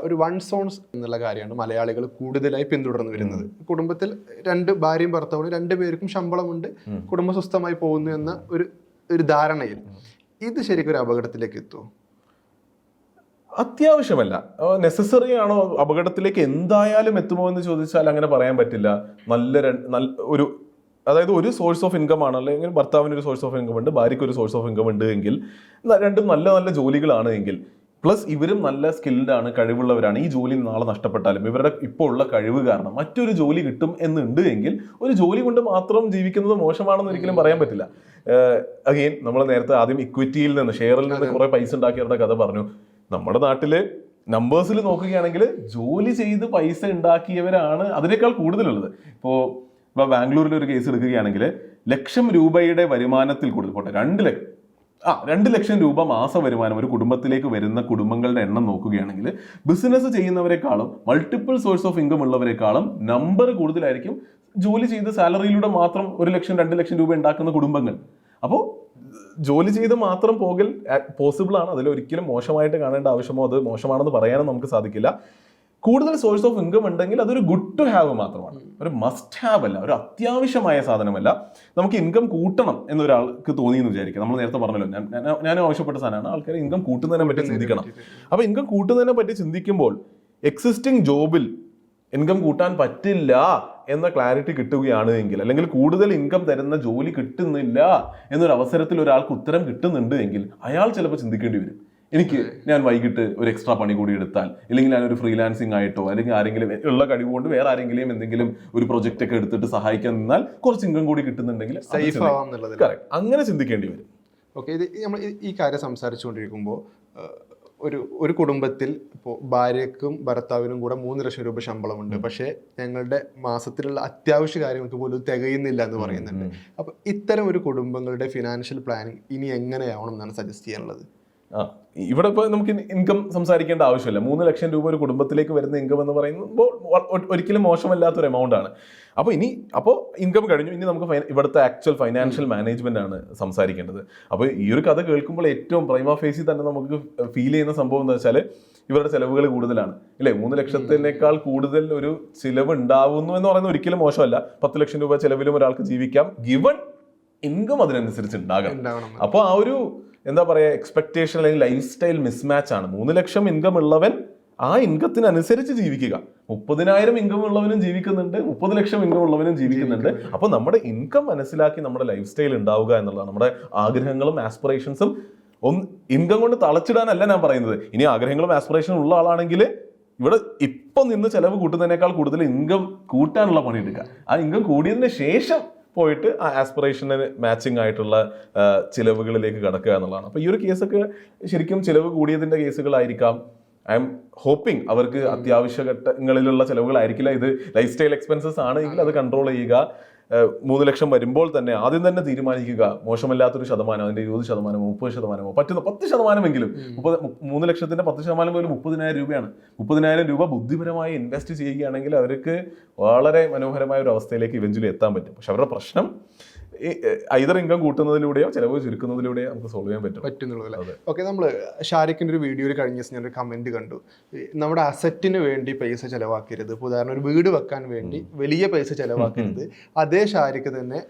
ഒരു വൺ സോൺസ് എന്നുള്ള കാര്യമാണ് മലയാളികൾ കൂടുതലായി പിന്തുടർന്നു വരുന്നത്. കുടുംബത്തിൽ ഭാര്യയും ഭർത്താവും രണ്ടുപേർക്കും ശമ്പളമുണ്ട്, കുടുംബം സ്വസ്ഥമായി പോകുന്നു എന്ന ഒരു ധാരണയിൽ ഇത് ശരിക്കും ഒരു അപകടത്തിലേക്ക് എത്തുമോ? അത്യാവശ്യമല്ല, നെസസറി ആണോ, അപകടത്തിലേക്ക് എന്തായാലും എത്തുമോ എന്ന് ചോദിച്ചാൽ അങ്ങനെ പറയാൻ പറ്റില്ല. അതായത് ഒരു സോഴ്സ് ഓഫ് ഇൻകം ആണ്, അല്ലെങ്കിൽ ഭർത്താവിന് ഒരു സോഴ്സ് ഓഫ് ഇൻകം ഉണ്ട്, ഭാര്യയ്ക്ക് ഒരു സോഴ്സ് ഓഫ് ഇൻകം ഉണ്ട് എങ്കിൽ, രണ്ടും നല്ല നല്ല ജോലികളാണ് എങ്കിൽ, പ്ലസ് ഇവരും നല്ല സ്കിൽഡ് ആണ്, കഴിവുള്ളവരാണ്, ഈ ജോലി നാളെ നഷ്ടപ്പെട്ടാലും ഇവരുടെ ഇപ്പോൾ ഉള്ള കഴിവ് കാരണം മറ്റൊരു ജോലി കിട്ടും എന്നുണ്ട് എങ്കിൽ ഒരു ജോലി കൊണ്ട് മാത്രം ജീവിക്കുന്നത് മോശമാണെന്ന് ഒരിക്കലും പറയാൻ പറ്റില്ല. അഗെയിൻ നമ്മൾ നേരത്തെ ആദ്യം ഇക്വിറ്റിയിൽ നിന്ന്, ഷെയറിൽ നിന്ന് കുറെ പൈസ ഉണ്ടാക്കിയവരുടെ കഥ പറഞ്ഞു. നമ്മുടെ നാട്ടില് നമ്പേഴ്സിൽ നോക്കുകയാണെങ്കിൽ ജോലി ചെയ്ത് പൈസ ഉണ്ടാക്കിയവരാണ് അതിനേക്കാൾ കൂടുതലുള്ളത്. ഇപ്പോൾ ബാംഗ്ലൂരിൽ ഒരു കേസ് എടുക്കുകയാണെങ്കിൽ 1,00,000 രൂപയുടെ വരുമാനത്തിൽ കൂടുതൽ പോട്ടെ, 2 ലക്ഷം രൂപ മാസ വരുമാനം ഒരു കുടുംബത്തിലേക്ക് വരുന്ന കുടുംബങ്ങളുടെ എണ്ണം നോക്കുകയാണെങ്കിൽ ബിസിനസ് ചെയ്യുന്നവരെക്കാളും മൾട്ടിപ്പിൾ സോഴ്സ് ഓഫ് ഇൻകം ഉള്ളവരെക്കാളും നമ്പർ കൂടുതലായിരിക്കും ജോലി ചെയ്ത് സാലറിയിലൂടെ മാത്രം 1 ലക്ഷം 2 ലക്ഷം രൂപ ഉണ്ടാക്കുന്ന കുടുംബങ്ങൾ. അപ്പോൾ ജോലി ചെയ്ത് മാത്രം പോകൽ പോസിബിൾ ആണ്, അതിലൊരിക്കലും മോശമായിട്ട് കാണേണ്ട ആവശ്യമോ അത് മോശമാണെന്ന് പറയാനും നമുക്ക് സാധിക്കില്ല. കൂടുതൽ സോഴ്സ് ഓഫ് ഇൻകം ഉണ്ടെങ്കിൽ അതൊരു ഗുഡ് ടു ഹാവ് മാത്രമാണ്, ഒരു മസ്റ്റ് ഹാവ് അല്ല, ഒരു അത്യാവശ്യമായ സാധനമല്ല. നമുക്ക് ഇൻകം കൂട്ടണം എന്നൊരാൾക്ക് തോന്നിയെന്ന് വിചാരിക്കുക, നമ്മൾ നേരത്തെ പറഞ്ഞല്ലോ, ഞാൻ ആവശ്യപ്പെട്ട സാധനമാണ്, ആൾക്കാർ ഇൻകം കൂട്ടുന്നതിനെ പറ്റി ചിന്തിക്കണം. അപ്പോൾ ഇൻകം കൂട്ടുന്നതിനെ പറ്റി ചിന്തിക്കുമ്പോൾ എക്സിസ്റ്റിംഗ് ജോബിൽ ഇൻകം കൂട്ടാൻ പറ്റില്ല എന്ന ക്ലാരിറ്റി കിട്ടുകയാണ് എങ്കിൽ, അല്ലെങ്കിൽ കൂടുതൽ ഇൻകം തരുന്ന ജോലി കിട്ടുന്നില്ല എന്നൊരു അവസരത്തിൽ ഒരാൾക്ക് ഉത്തരം കിട്ടുന്നുണ്ട് എങ്കിൽ അയാൾ ചിലപ്പോൾ ചിന്തിക്കേണ്ടി വരും, ഞാൻ വൈകിട്ട് ഒരു എക്സ്ട്രാ പണി കൂടി എടുത്താൽ, അല്ലെങ്കിൽ ഞാനൊരു ഫ്രീലാൻസിങ് ആയിട്ടോ അല്ലെങ്കിൽ ആരെങ്കിലും ഉള്ള കഴിവ് കൊണ്ട് വേറെ ആരെങ്കിലും എന്തെങ്കിലും ഒരു പ്രൊജക്റ്റ് ഒക്കെ എടുത്തിട്ട് സഹായിക്കാൻ നിന്നാൽ കുറച്ച് ഇൻകം കൂടി കിട്ടുന്നുണ്ടെങ്കിൽ അങ്ങനെ ചിന്തിക്കേണ്ടി വരും. ഓക്കെ, ഇത് നമ്മൾ ഈ കാര്യം സംസാരിച്ചുകൊണ്ടിരിക്കുമ്പോൾ ഒരു കുടുംബത്തിൽ ഇപ്പോൾ ഭാര്യയ്ക്കും ഭർത്താവിനും കൂടെ 3 ലക്ഷം രൂപ ശമ്പളമുണ്ട്, പക്ഷേ ഞങ്ങളുടെ മാസത്തിലുള്ള അത്യാവശ്യ കാര്യങ്ങൾക്ക് പോലും തികയുന്നില്ല എന്ന് പറയുന്നുണ്ട്. അപ്പോൾ ഇത്തരം ഒരു കുടുംബങ്ങളുടെ ഫിനാൻഷ്യൽ പ്ലാനിങ് ഇനി എങ്ങനെയാവണം എന്നാണ് സജസ്റ്റ് ചെയ്യാനുള്ളത്? ഇവിടെ ഇപ്പോൾ നമുക്ക് ഇൻകം സംസാരിക്കേണ്ട ആവശ്യമില്ല. 3 ലക്ഷം രൂപ ഒരു കുടുംബത്തിലേക്ക് വരുന്ന ഇൻകം എന്ന് പറയുമ്പോൾ ഒരിക്കലും മോശമല്ലാത്തൊരു എമൗണ്ട് ആണ്. അപ്പോൾ ഇൻകം കഴിഞ്ഞു, ഇനി നമുക്ക് ഇവിടുത്തെ ആക്ച്വൽ ഫൈനാൻഷ്യൽ മാനേജ്മെന്റ് ആണ് സംസാരിക്കേണ്ടത്. അപ്പോൾ ഈ ഒരു കഥ കേൾക്കുമ്പോൾ ഏറ്റവും പ്രൈമ ഫേസിൽ തന്നെ നമുക്ക് ഫീൽ ചെയ്യുന്ന സംഭവം എന്താ വെച്ചാൽ ഇവരുടെ ചെലവുകൾ കൂടുതലാണ്, ഇല്ലേ? 3 ലക്ഷത്തിനേക്കാൾ കൂടുതൽ ഒരു ചിലവ് ഉണ്ടാവുന്നു എന്ന് പറയുന്നത് ഒരിക്കലും മോശമല്ല. 10 ലക്ഷം രൂപ ചെലവിലും ഒരാൾക്ക് ജീവിക്കാം, ഗിവൺ ഇൻകം അതിനനുസരിച്ച് ഉണ്ടാകണം. ഉണ്ടാവണം. അപ്പോൾ ആ ഒരു എന്താ പറയുക എക്സ്പെക്ടേഷൻ അല്ലെങ്കിൽ ലൈഫ് സ്റ്റൈൽ മിസ്മാച്ച് ആണ്. 3 ലക്ഷം ഇൻകം ഉള്ളവൻ ആ ഇൻകത്തിനനുസരിച്ച് ജീവിക്കുക. 30,000 ഇൻകം ഉള്ളവനും ജീവിക്കുന്നുണ്ട്, 30 ലക്ഷം ഇൻകം ഉള്ളവനും ജീവിക്കുന്നുണ്ട്. അപ്പോൾ നമ്മുടെ ഇൻകം മനസ്സിലാക്കി നമ്മുടെ ലൈഫ് സ്റ്റൈൽ ഉണ്ടാവുക എന്നുള്ളതാണ്. നമ്മുടെ ആഗ്രഹങ്ങളും ആസ്പിറേഷൻസും ഇൻകം കൊണ്ട് തളച്ചിടാനല്ല ഞാൻ പറയുന്നത്. ഇനി ആഗ്രഹങ്ങളും ആസ്പിറേഷനും ഉള്ള ആളാണെങ്കിൽ ഇവിടെ ഇപ്പം നിന്ന് ചെലവ് കൂട്ടുന്നതിനേക്കാൾ കൂടുതൽ ഇൻകം കൂട്ടാനുള്ള പണി എടുക്കുക. ആ ഇൻകം കൂടിയതിന് ശേഷം പോയിട്ട് ആ ആസ്പിറേഷന് മാച്ചിങ് ആയിട്ടുള്ള ചിലവുകളിലേക്ക് കടക്കുക എന്നുള്ളതാണ്. അപ്പോൾ ഈ ഒരു കേസൊക്കെ ശരിക്കും ചിലവ് കൂടിയതിൻ്റെ കേസുകളായിരിക്കാം. ഐ എം ഹോപ്പിംഗ് അവർക്ക് അത്യാവശ്യ ഘട്ടങ്ങളിലുള്ള ചിലവുകളായിരിക്കില്ല. ഇത് ലൈഫ് സ്റ്റൈൽ എക്സ്പെൻസസ് ആണെങ്കിൽ അത് കൺട്രോൾ ചെയ്യുക. 3 ലക്ഷം വരുമ്പോൾ തന്നെ ആദ്യം തന്നെ തീരുമാനിക്കുക മോശമല്ലാത്തൊരു ശതമാനം, അതിന്റെ 20%, 30%, പറ്റുന്ന 10%, 3 ലക്ഷത്തിന്റെ 10% പോലും 30,000 രൂപയാണ്. 30,000 രൂപ ബുദ്ധിപരമായി ഇൻവെസ്റ്റ് ചെയ്യുകയാണെങ്കിൽ അവർക്ക് വളരെ മനോഹരമായ ഒരു അവസ്ഥയിലേക്ക് ഇവഞ്ച്വലി എത്താൻ പറ്റും. പക്ഷെ അവരുടെ പ്രശ്നം ഐദർ ഇൻകം കൂട്ടുന്നതിലൂടെയോ ചിലവ് ചുരുക്കുന്നതിലൂടെയോ നമുക്ക് സോൾവ് ചെയ്യാൻ പറ്റുന്നുള്ളൂ. ഓക്കെ, നമ്മൾ ഷാരിഖിന്റെ ഒരു വീഡിയോയിൽ കഴിഞ്ഞ ദിവസം ഞാനൊരു കമന്റ് കണ്ടു, നമ്മുടെ അസറ്റിന് വേണ്ടി പൈസ ചെലവാക്കരുത്. ഇപ്പോൾ ഉദാഹരണം ഒരു വീട് വെക്കാൻ വേണ്ടി വലിയ പൈസ ചെലവാക്കരുത്. അതേ ഷാരിഖ് തന്നെ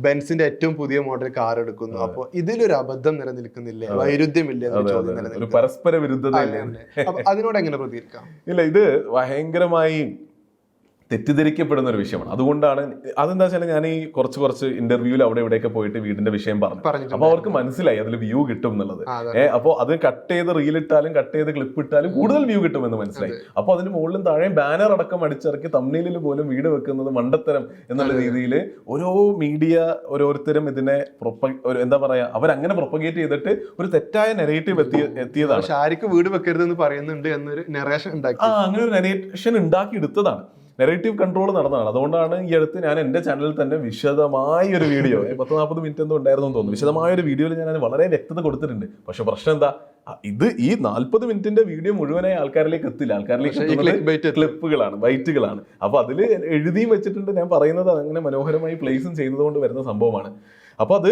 ബെൻസിന്റെ ഏറ്റവും പുതിയ മോഡൽ കാർ എടുക്കുന്നു. അപ്പോൾ ഇതിലൊരു അബദ്ധം നിലനിൽക്കുന്നില്ലേ, വൈരുദ്ധ്യമില്ലേ എന്നൊരു ചോദ്യം നിലനിൽക്കുന്നു. പരസ്പര വിരുദ്ധത. അതിനോട് എങ്ങനെ പ്രതികരിക്കാം? ഇല്ല, ഇത് ഭയങ്കരമായി തെറ്റിദ്ധരിക്കപ്പെടുന്ന ഒരു വിഷയമാണ്. അതുകൊണ്ടാണ് അതെന്താ വെച്ചാൽ ഞാൻ ഈ കുറച്ച് ഇന്റർവ്യൂവിൽ അവിടെ ഇവിടെയൊക്കെ പോയിട്ട് വീടിന്റെ വിഷയം പറഞ്ഞു. അപ്പൊ അവർക്ക് മനസ്സിലായി അതിൽ വ്യൂ കിട്ടും എന്നുള്ളത്. അപ്പോൾ അത് കട്ട് ചെയ്ത് റീൽ ഇട്ടാലും കട്ട് ചെയ്ത് ക്ലിപ്പ് ഇട്ടാലും കൂടുതൽ വ്യൂ കിട്ടുമെന്ന് മനസ്സിലായി. അപ്പൊ അതിന് മുകളിലും താഴെയും ബാനർ അടക്കം അടിച്ചിറക്കി തമ്മിലിൽ പോലും വീട് വെക്കുന്നത് മണ്ടത്തരം എന്നുള്ള രീതിയിൽ ഓരോ മീഡിയ ഓരോരുത്തരും ഇതിനെ എന്താ പറയാ അവരങ്ങനെ പ്രൊപ്പഗേറ്റ് ചെയ്തിട്ട് ഒരു തെറ്റായ നെറേറ്റീവ് എത്തിയതാണ്. ഷാരിഖ് വീട് വെക്കരുതെന്ന് പറയുന്നുണ്ട് എന്നൊരു നെറേഷൻ ഉണ്ടാക്കി, അങ്ങനെ ഒരു നെറേഷൻ ഉണ്ടാക്കി എടുത്തതാണ്. നെഗറ്റീവ് കൺട്രോൾ നടന്നതാണ്. അതുകൊണ്ടാണ് ഈ അടുത്ത് ഞാൻ എൻ്റെ ചാനലിൽ തന്നെ വിശദമായ ഒരു വീഡിയോ 10-40 മിനിറ്റ് എന്തോ ഉണ്ടായിരുന്നു തോന്നുന്നു. വിശദമായ ഒരു വീഡിയോയിൽ ഞാൻ വളരെ വ്യക്തത കൊടുത്തിട്ടുണ്ട്. പക്ഷെ പ്രശ്നം എന്താ, ഇത് ഈ 40 മിനിറ്റിന്റെ വീഡിയോ മുഴുവനായി ആൾക്കാരിലേക്ക് എത്തില്ല. ആൾക്കാരിലേക്ക് ക്ലിപ്പുകളാണ്, ബൈറ്റുകളാണ്. അപ്പൊ അതിൽ എഴുതിയും വെച്ചിട്ടുണ്ട്. ഞാൻ പറയുന്നത് അങ്ങനെ മനോഹരമായി പ്ലേസും ചെയ്തതുകൊണ്ട് വരുന്ന സംഭവമാണ്. അപ്പൊ അത്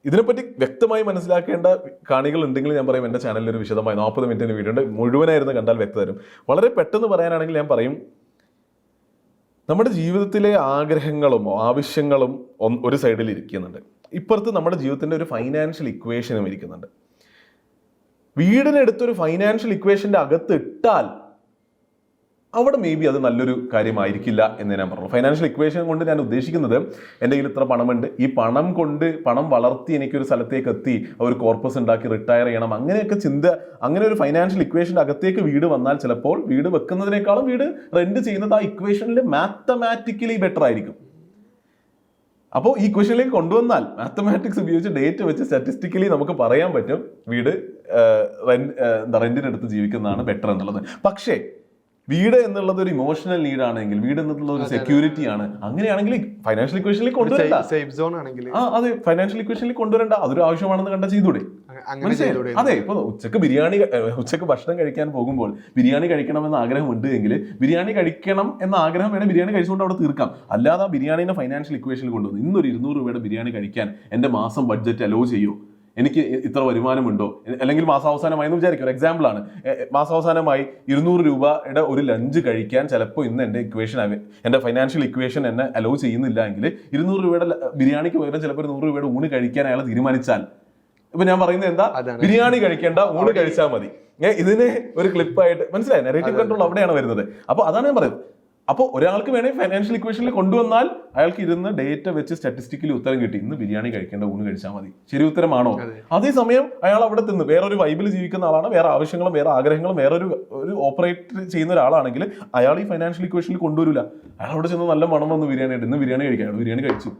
ഇതിനെപ്പറ്റി വ്യക്തമായി മനസ്സിലാക്കേണ്ട കാണികൾ ഉണ്ടെങ്കിൽ ഞാൻ പറയും എൻ്റെ ചാനലിൽ ഒരു വിശദമായ 40 മിനിറ്റിന്റെ വീഡിയോ ഉണ്ട്, മുഴുവനായിരുന്നു കണ്ടാൽ വ്യക്തത തരും. വളരെ പെട്ടെന്ന് പറയാനാണെങ്കിൽ ഞാൻ പറയും, നമ്മുടെ ജീവിതത്തിലെ ആഗ്രഹങ്ങളും ആവശ്യങ്ങളും ഒരു സൈഡിൽ ഇരിക്കുന്നുണ്ട്, ഇപ്പുറത്ത് നമ്മുടെ ജീവിതത്തിൻ്റെ ഒരു ഫൈനാൻഷ്യൽ ഇക്വേഷനും ഇരിക്കുന്നുണ്ട്. വീടിനെടുത്തൊരു ഫൈനാൻഷ്യൽ ഇക്വേഷൻ്റെ അകത്ത് ഇട്ടാൽ അവിടെ മേ ബി അത് നല്ലൊരു കാര്യമായിരിക്കില്ല എന്ന് ഞാൻ പറഞ്ഞു. ഫൈനാൻഷ്യൽ ഇക്വേഷൻ കൊണ്ട് ഞാൻ ഉദ്ദേശിക്കുന്നത് എൻ്റെ കയ്യിൽ ഇത്ര പണമുണ്ട്, ഈ പണം വളർത്തി എനിക്കൊരു സ്ഥലത്തേക്ക് എത്തി ഒരു കോർപ്പസ് ഉണ്ടാക്കി റിട്ടയർ ചെയ്യണം, അങ്ങനെയൊക്കെ അങ്ങനെ ഒരു ഫൈനാൻഷ്യൽ ഇക്വേഷൻ്റെ അകത്തേക്ക് വീട് വന്നാൽ ചിലപ്പോൾ വീട് വെക്കുന്നതിനേക്കാളും വീട് റെന്റ് ചെയ്യുന്നത് ആ ഇക്വേഷനിൽ മാത്തമാറ്റിക്കലി ബെറ്റർ ആയിരിക്കും. അപ്പോൾ ഈ ഇക്വേഷനിലേക്ക് കൊണ്ടുവന്നാൽ മാത്തമാറ്റിക്സ് ഉപയോഗിച്ച് ഡേറ്റ് വെച്ച് സ്റ്റാറ്റിസ്റ്റിക്കലി നമുക്ക് പറയാൻ പറ്റും വീട് റെന്റിനെടുത്ത് ജീവിക്കുന്നതാണ് ബെറ്റർ എന്നുള്ളത്. പക്ഷേ വീട് എന്നുള്ളത് ഒരു ഇമോഷണൽ നീഡ് ആണെങ്കിൽ, വീട് എന്നുള്ളത് ഒരു സെക്യൂരിറ്റി ആണ്, അങ്ങനെയാണെങ്കിൽ ഫൈനാൻഷ്യൽ ഇക്വേഷനിലേക്ക് കൊണ്ടുവരണ്ട. അതെ, ഫൈനാൻഷ്യൽ ഇക്വേഷനിലേക്ക് കൊണ്ടുവരണ്ട, അതൊരു ആവശ്യമാണെന്ന് കണ്ട ചെയ്തൂടെ? അതെ, ഇപ്പൊ ഉച്ചക്ക് ഭക്ഷണം കഴിക്കാൻ പോകുമ്പോൾ ബിരിയാണി കഴിക്കണമെന്ന് ആഗ്രഹം ഉണ്ട് എങ്കിൽ ബിരിയാണി കഴിക്കണം എന്ന ആഗ്രഹം വേണേൽ ബിരിയാണി കഴിച്ചുകൊണ്ട് അവിടെ തീർക്കാം. അല്ലാതെ ആ ബിരിയാണിനെ ഫൈനാൻഷ്യൽ ഇക്വേഷനിൽ കൊണ്ടുവന്നു ഇന്നൊരു 200 രൂപയുടെ ബിരിയാണി കഴിക്കാൻ എൻ്റെ മാസം ബഡ്ജറ്റ് അലോ ചെയ്യൂ, എനിക്ക് ഇത്ര വരുമാനമുണ്ടോ, അല്ലെങ്കിൽ മാസാവസാനമായി എന്ന് വിചാരിക്കും, ഒരു എക്സാമ്പിൾ ആണ്, മാസാവസാനമായി 200 രൂപയുടെ ഒരു ലഞ്ച് കഴിക്കാൻ ചിലപ്പോൾ ഇന്ന് എൻ്റെ ഫൈനാൻഷ്യൽ ഇക്വേഷൻ എന്നെ അലോ ചെയ്യുന്നില്ല എങ്കിൽ 200 രൂപയുടെ ബിരിയാണിക്ക് പകരം ചിലപ്പോൾ 100 രൂപയുടെ ഊണ് കഴിക്കാൻ അയാൾ തീരുമാനിച്ചാൽ, ഇപ്പൊ ഞാൻ പറയുന്നത് എന്താ, ബിരിയാണി കഴിക്കേണ്ട, ഊണ് കഴിച്ചാൽ മതി. ഇതിനെ ഒരു ക്ലിപ്പായിട്ട് മനസ്സിലായി, നെഗറ്റീവ് കൺട്രോൾ അവിടെയാണ് വരുന്നത്. അപ്പൊ അതാണ് ഞാൻ പറയുന്നത്. അപ്പോൾ ഒരാൾക്ക് വേണമെങ്കിൽ ഫൈനാൻഷ്യൽ ഇക്വേഷനിൽ കൊണ്ടുവന്നാൽ അയാൾക്ക് ഇരുന്ന് ഡേറ്റ വെച്ച് സ്റ്റാറ്റിസ്റ്റിക്കലി ഉത്തരം കിട്ടി, ഇന്ന് ബിരിയാണി കഴിക്കേണ്ട, ഊണ് കഴിച്ചാൽ മതി. ശരി ഉത്തരമാണോ? അതേസമയം അയാൾ അവിടെ നിന്ന് വേറൊരു വൈബിൽ ജീവിക്കുന്ന ആളാണ്, വേറെ ആവശ്യങ്ങളും വേറെ ആഗ്രഹങ്ങളും വേറൊരു ഓപ്പറേറ്റ് ചെയ്യുന്ന ഒരാളാണെങ്കിൽ അയാൾ ഈ ഫൈനാൻഷ്യൽ ഇക്വേഷനിൽ കൊണ്ടുവരില്ല. അയാൾ അവിടെ ചെന്ന് നല്ല മണം വന്ന് ബിരിയാണി ഇന്ന് ബിരിയാണി കഴിക്കാൻ, ബിരിയാണി കഴിച്ചു.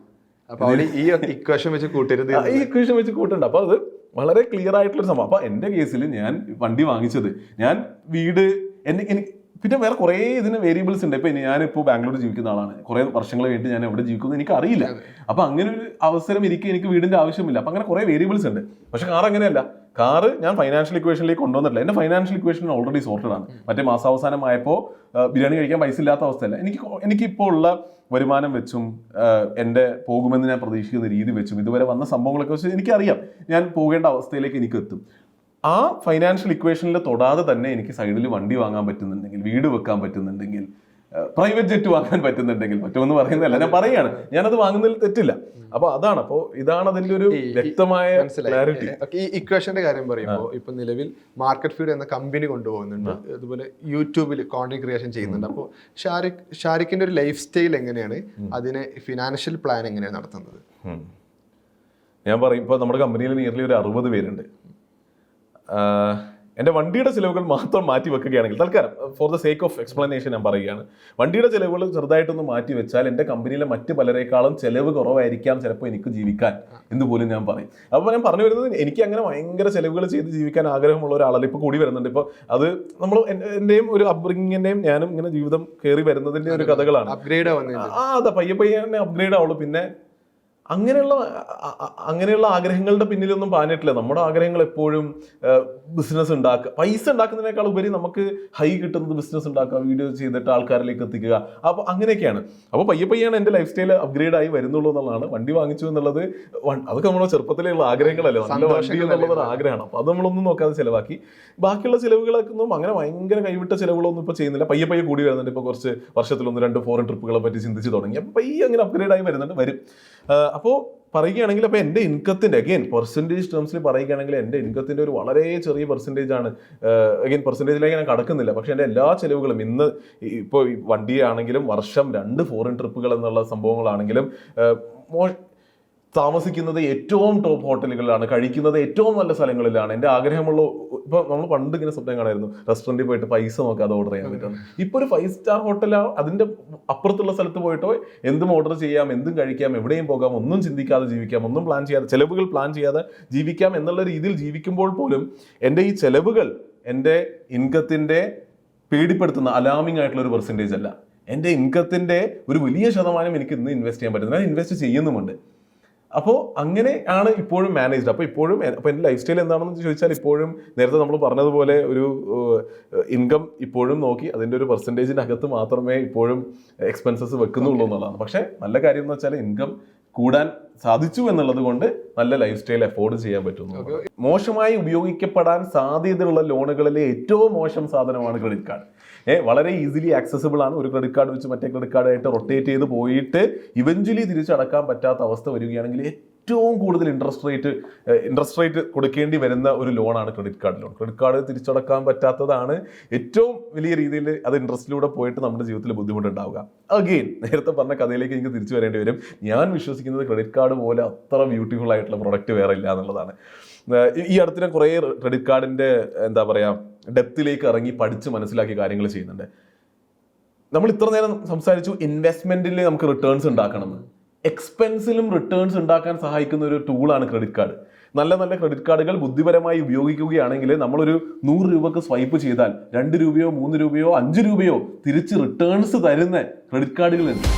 ഈ ഇക്വേഷൻ വെച്ച് കൂട്ടരുത്, ഈ ഇക്വേഷൻ വെച്ച് കൂട്ടണ്ട. അപ്പൊ അത് വളരെ ക്ലിയർ ആയിട്ടുള്ള സംഭവം. അപ്പൊ എന്റെ കേസിൽ ഞാൻ വണ്ടി വാങ്ങിച്ചത്, ഞാൻ വീട് എനിക്ക് പിന്നെ വേറെ കുറേ ഇതിന് വേരിയബിൾസ് ഉണ്ട്. ഇപ്പൊ ഞാനിപ്പോൾ ബാംഗ്ലൂർ ജീവിക്കുന്ന ആളാണ്, കുറെ വർഷങ്ങൾ കഴിഞ്ഞിട്ട് ഞാൻ എവിടെ ജീവിക്കുന്നത് എനിക്ക് അറിയില്ല. അപ്പൊ അങ്ങനെ ഒരു അവസരം എനിക്ക് വീടിന്റെ ആവശ്യമില്ല. അപ്പൊ അങ്ങനെ കുറെ വേരിയബിൾസ് ഉണ്ട്. പക്ഷെ കാർ അങ്ങനെയല്ല. കാറ് ഞാൻ ഫൈനാൻഷ്യൽ ഇക്വേഷനിലേക്ക് കൊണ്ടുവന്നിട്ടില്ല. എന്റെ ഫൈനാൻഷ്യൽ ഇക്വേഷൻ ഓൾറെഡി സോർട്ടഡ് ആണ്. മറ്റേ മാസാവസാനമായപ്പോൾ ബിരിയാണി കഴിക്കാൻ പൈസ ഇല്ലാത്ത അവസ്ഥയല്ല. എനിക്കിപ്പോൾ ഉള്ള വരുമാനം വെച്ചും എൻ്റെ പോകുമെന്ന് ഞാൻ പ്രതീക്ഷിക്കുന്ന രീതി വെച്ചും ഇതുവരെ വന്ന സംഭവങ്ങളൊക്കെ വെച്ച് എനിക്കറിയാം ഞാൻ പോകേണ്ട അവസ്ഥയിലേക്ക് എനിക്ക് എത്തും. ആ ഫൈനാൻഷ്യൽ ഇക്വേഷനിൽ തൊടാതെ തന്നെ എനിക്ക് സൈഡിൽ വണ്ടി വാങ്ങാൻ പറ്റുന്നുണ്ടെങ്കിൽ, വീട് വെക്കാൻ പറ്റുന്നുണ്ടെങ്കിൽ, പ്രൈവറ്റ് ജെറ്റ് വാങ്ങാൻ പറ്റുന്നുണ്ടെങ്കിൽ പറ്റുമെന്ന് പറയുന്നതല്ല, ഞാൻ പറയുകയാണ്, ഞാനത് വാങ്ങുന്നതിൽ തെറ്റില്ല. അപ്പൊ അതാണ്, അപ്പോ ഇതാണ് അതിന്റെ ഒരു വ്യക്തമായ ക്ലാരിറ്റി. ഈ ഇക്വേഷന്റെ കാര്യം പറയുമ്പോൾ ഇപ്പൊ നിലവിൽ മാർക്കറ്റ് ഫീഡ് എന്ന കമ്പനി കൊണ്ടുപോകുന്നുണ്ട്, അതുപോലെ യൂട്യൂബിൽ കോണ്ടന്റ് ക്രിയേഷൻ ചെയ്യുന്നുണ്ട്. അപ്പോൾ ഷാരിഖിന്റെ ഒരു ലൈഫ് സ്റ്റൈൽ എങ്ങനെയാണ്, അതിനെ ഫിനാൻഷ്യൽ പ്ലാൻ എങ്ങനെയാണ് നടത്തുന്നത്? ഞാൻ പറയും, ഇപ്പോൾ നമ്മുടെ കമ്പനിയിൽ നിയർലി ഒരു 60 പേരുണ്ട്. എൻ്റെ വണ്ടിയുടെ ചിലവുകൾ മാത്രം മാറ്റി വെക്കുകയാണെങ്കിൽ, തൽക്കാലം for the sake of explanation ഞാൻ പറയുകയാണ്, വണ്ടിയുടെ ചിലവുകൾ ചെറുതായിട്ടൊന്ന് മാറ്റി വെച്ചാൽ എൻ്റെ കമ്പനിയിലെ മറ്റ് പലരെക്കാളും ചിലവ് കുറവായിരിക്കാം ചിലപ്പോൾ എനിക്ക് ജീവിക്കാൻ എന്ന് പോലും ഞാൻ പറയും. അപ്പോൾ ഞാൻ പറഞ്ഞു വരുന്നത്, എനിക്ക് അങ്ങനെ ഭയങ്കര ചിലവുകൾ ചെയ്ത് ജീവിക്കാൻ ആഗ്രഹമുള്ള ഒരാളല്ല ഇപ്പോൾ കൂടി വരുന്നുണ്ട്. ഇപ്പോൾ അത് നമ്മൾ എൻ്റെയും ഒരു അപ്ബ്രിങ്ങിൻ്റെയും ഞാനും ഇങ്ങനെ ജീവിതം കയറി വരുന്നതിൻ്റെ ഒരു കഥകളാണ്. അപ്ഗ്രേഡ് അതെ, പയ്യെ പയ്യെ തന്നെ അപ്ഗ്രേഡ് ആവുള്ളൂ. പിന്നെ അങ്ങനെയുള്ള ആഗ്രഹങ്ങളുടെ പിന്നിലൊന്നും പാഞ്ഞിട്ടില്ല. നമ്മുടെ ആഗ്രഹങ്ങൾ എപ്പോഴും ബിസിനസ് ഉണ്ടാക്കുക, പൈസ ഉണ്ടാക്കുന്നതിനേക്കാൾ ഉപരി നമുക്ക് ഹൈ കിട്ടുന്നത് ബിസിനസ് ഉണ്ടാക്കുക, വീഡിയോ ചെയ്തിട്ട് ആൾക്കാരിലേക്ക് എത്തിക്കുക. അപ്പോൾ അങ്ങനെയൊക്കെയാണ്. അപ്പോൾ പയ്യെ പയ്യാണ് എൻ്റെ ലൈഫ് സ്റ്റൈൽ അപ്ഗ്രേഡ് ആയി വരുന്നുള്ളൂ എന്നുള്ളതാണ്. വണ്ടി വാങ്ങിച്ചു എന്നുള്ളത് അതൊക്കെ നമ്മുടെ ചെറുപ്പത്തിലുള്ള ആഗ്രഹങ്ങളല്ലേ, നല്ല വണ്ടി എന്നുള്ളതൊരു ആഗ്രഹമാണ്. അപ്പോൾ അത് നമ്മളൊന്നും നോക്കാതെ ചിലവാക്കി. ബാക്കിയുള്ള ചിലവുകളൊക്കെ ഒന്നും അങ്ങനെ ഭയങ്കര കൈവിട്ട ചിലവുകളൊന്നും ഇപ്പോൾ ചെയ്യുന്നില്ല. പയ്യെ പയ്യെ കൂടി വരുന്നുണ്ട്. ഇപ്പോൾ കുറച്ച് വർഷത്തിൽ 1-2 ഫോറിൻ ട്രിപ്പുകളെ പറ്റി ചിന്തിച്ച് തുടങ്ങി. അപ്പോൾ പയ്യെ അങ്ങനെ അപ്ഗ്രേഡ് ആയി വരും. അപ്പോൾ പറയുകയാണെങ്കിൽ, അപ്പോൾ എൻ്റെ ഇൻകത്തിൻ്റെ അഗെയിൻ പെർസെൻറ്റേജ് ടേംസിൽ പറയുകയാണെങ്കിൽ എൻ്റെ ഇൻകത്തിൻ്റെ ഒരു വളരെ ചെറിയ പെർസെൻറ്റേജ് ആണ്. അഗെയിൻ പെർസെൻറ്റേജിലേക്ക് ഞാൻ കടക്കുന്നില്ല. പക്ഷേ എൻ്റെ എല്ലാ ചിലവുകളും ഇന്ന് ഇപ്പോൾ വണ്ടിയാണെങ്കിലും വർഷം 2 ഫോറിൻ ട്രിപ്പുകൾ എന്നുള്ള സംഭവങ്ങളാണെങ്കിലും താമസിക്കുന്നത് ഏറ്റവും ടോപ്പ് ഹോട്ടലുകളിലാണ്, കഴിക്കുന്നത് ഏറ്റവും നല്ല സ്ഥലങ്ങളിലാണ്. എൻ്റെ ആഗ്രഹമുള്ള, ഇപ്പോൾ നമ്മൾ പണ്ട് ഇങ്ങനെ സ്വപ്നം കാണായിരുന്നു റെസ്റ്റോറൻറ്റിൽ പോയിട്ട് പൈസ നോക്കാതെ ഓർഡർ ചെയ്യാൻ പറ്റും. ഇപ്പോൾ ഒരു 5 സ്റ്റാർ ഹോട്ടലാണ്, അതിൻ്റെ അപ്പുറത്തുള്ള സ്ഥലത്ത് പോയിട്ടോ എന്തും ഓർഡർ ചെയ്യാം, എന്തും കഴിക്കാം, എവിടെയും പോകാം, ഒന്നും ചിന്തിക്കാതെ ജീവിക്കാം, ഒന്നും പ്ലാൻ ചെയ്യാതെ, ചിലവുകൾ പ്ലാൻ ചെയ്യാതെ ജീവിക്കാം എന്നുള്ള രീതിയിൽ ജീവിക്കുമ്പോൾ പോലും എൻ്റെ ഈ ചിലവുകൾ എൻ്റെ ഇൻകത്തിൻ്റെ പേടിപ്പെടുത്തുന്ന അലാമിംഗ് ആയിട്ടുള്ള ഒരു പെർസെൻറ്റേജ് അല്ല. എൻ്റെ ഇൻകത്തിൻ്റെ ഒരു വലിയ ശതമാനം എനിക്ക് ഇന്ന് ഇൻവെസ്റ്റ് ചെയ്യാൻ പറ്റുന്നത്, ഞാൻ ഇൻവെസ്റ്റ് ചെയ്യുന്നുമുണ്ട്. അപ്പോൾ അങ്ങനെയാണ് ഇപ്പോഴും മാനേജ്ഡ്. അപ്പോൾ എൻ്റെ ലൈഫ് സ്റ്റൈൽ എന്താണെന്ന് ചോദിച്ചാൽ, ഇപ്പോഴും നേരത്തെ നമ്മൾ പറഞ്ഞതുപോലെ ഒരു ഇൻകം ഇപ്പോഴും നോക്കി അതിൻ്റെ ഒരു പെർസെൻറ്റേജിനകത്ത് മാത്രമേ ഇപ്പോഴും എക്സ്പെൻസസ് വെക്കുന്നുള്ളൂ എന്നുള്ളതാണ്. പക്ഷേ നല്ല കാര്യം എന്ന് വെച്ചാൽ ഇൻകം കൂടാൻ സാധിച്ചു എന്നുള്ളത് കൊണ്ട് നല്ല ലൈഫ് സ്റ്റൈൽ അഫോർഡ് ചെയ്യാൻ പറ്റുന്നു. മോശമായി ഉപയോഗിക്കപ്പെടാൻ സാധ്യതയുള്ള ലോണുകളിലെ ഏറ്റവും മോശം സാധനമാണ് ക്രെഡിറ്റ് കാർഡ്. വളരെ ഈസിലി ആക്സസിബിൾ ആണ്. ഒരു ക്രെഡിറ്റ് കാർഡ് വെച്ച് മറ്റേ ക്രെഡിറ്റ് കാർഡായിട്ട് റൊട്ടേറ്റ് ചെയ്ത് പോയിട്ട് ഇവഞ്ച്വലി തിരിച്ചടക്കാൻ പറ്റാത്ത അവസ്ഥ വരികയാണെങ്കിൽ ഏറ്റവും കൂടുതൽ ഇൻട്രസ്റ്റ് റേറ്റ് കൊടുക്കേണ്ടി വരുന്ന ഒരു ലോണാണ് credit card loan. Credit card തിരിച്ചടക്കാൻ പറ്റാത്തതാണ് ഏറ്റവും വലിയ രീതിയിൽ അത് ഇൻട്രസ്റ്റിലൂടെ പോയിട്ട് നമ്മുടെ ജീവിതത്തിൽ ബുദ്ധിമുട്ടുണ്ടാവുക. അഗെയിൻ നേരത്തെ പറഞ്ഞ കഥയിലേക്ക് എനിക്ക് തിരിച്ചു വരേണ്ടി വരും. ഞാൻ വിശ്വസിക്കുന്നത് ക്രെഡിറ്റ് കാർഡ് പോലെ അത്ര ബ്യൂട്ടിഫുൾ ആയിട്ടുള്ള പ്രൊഡക്റ്റ് വേറെ ഇല്ല എന്നുള്ളതാണ്. ഈ അടുത്തിടെ കുറേ ക്രെഡിറ്റ് കാർഡിൻ്റെ എന്താ പറയുക ഡെപ്തിലേക്ക് ഇറങ്ങി പഠിച്ച് മനസ്സിലാക്കിയ കാര്യങ്ങൾ ചെയ്യുന്നുണ്ട്. നമ്മൾ ഇത്ര നേരം സംസാരിച്ചു ഇൻവെസ്റ്റ്മെന്റിൽ നമുക്ക് റിട്ടേൺസ് ഉണ്ടാക്കണമെന്ന്. എക്സ്പെൻസിലും റിട്ടേൺസ് ഉണ്ടാക്കാൻ സഹായിക്കുന്ന ഒരു ടൂളാണ് ക്രെഡിറ്റ് കാർഡ്. നല്ല നല്ല ക്രെഡിറ്റ് കാർഡുകൾ ബുദ്ധിപരമായി ഉപയോഗിക്കുകയാണെങ്കിൽ നമ്മളൊരു 100 രൂപക്ക് സ്വൈപ്പ് ചെയ്താൽ 2 രൂപയോ 3 രൂപയോ 5 രൂപയോ തിരിച്ച് റിട്ടേൺസ് തരുന്ന ക്രെഡിറ്റ് കാർഡുകളുണ്ട്.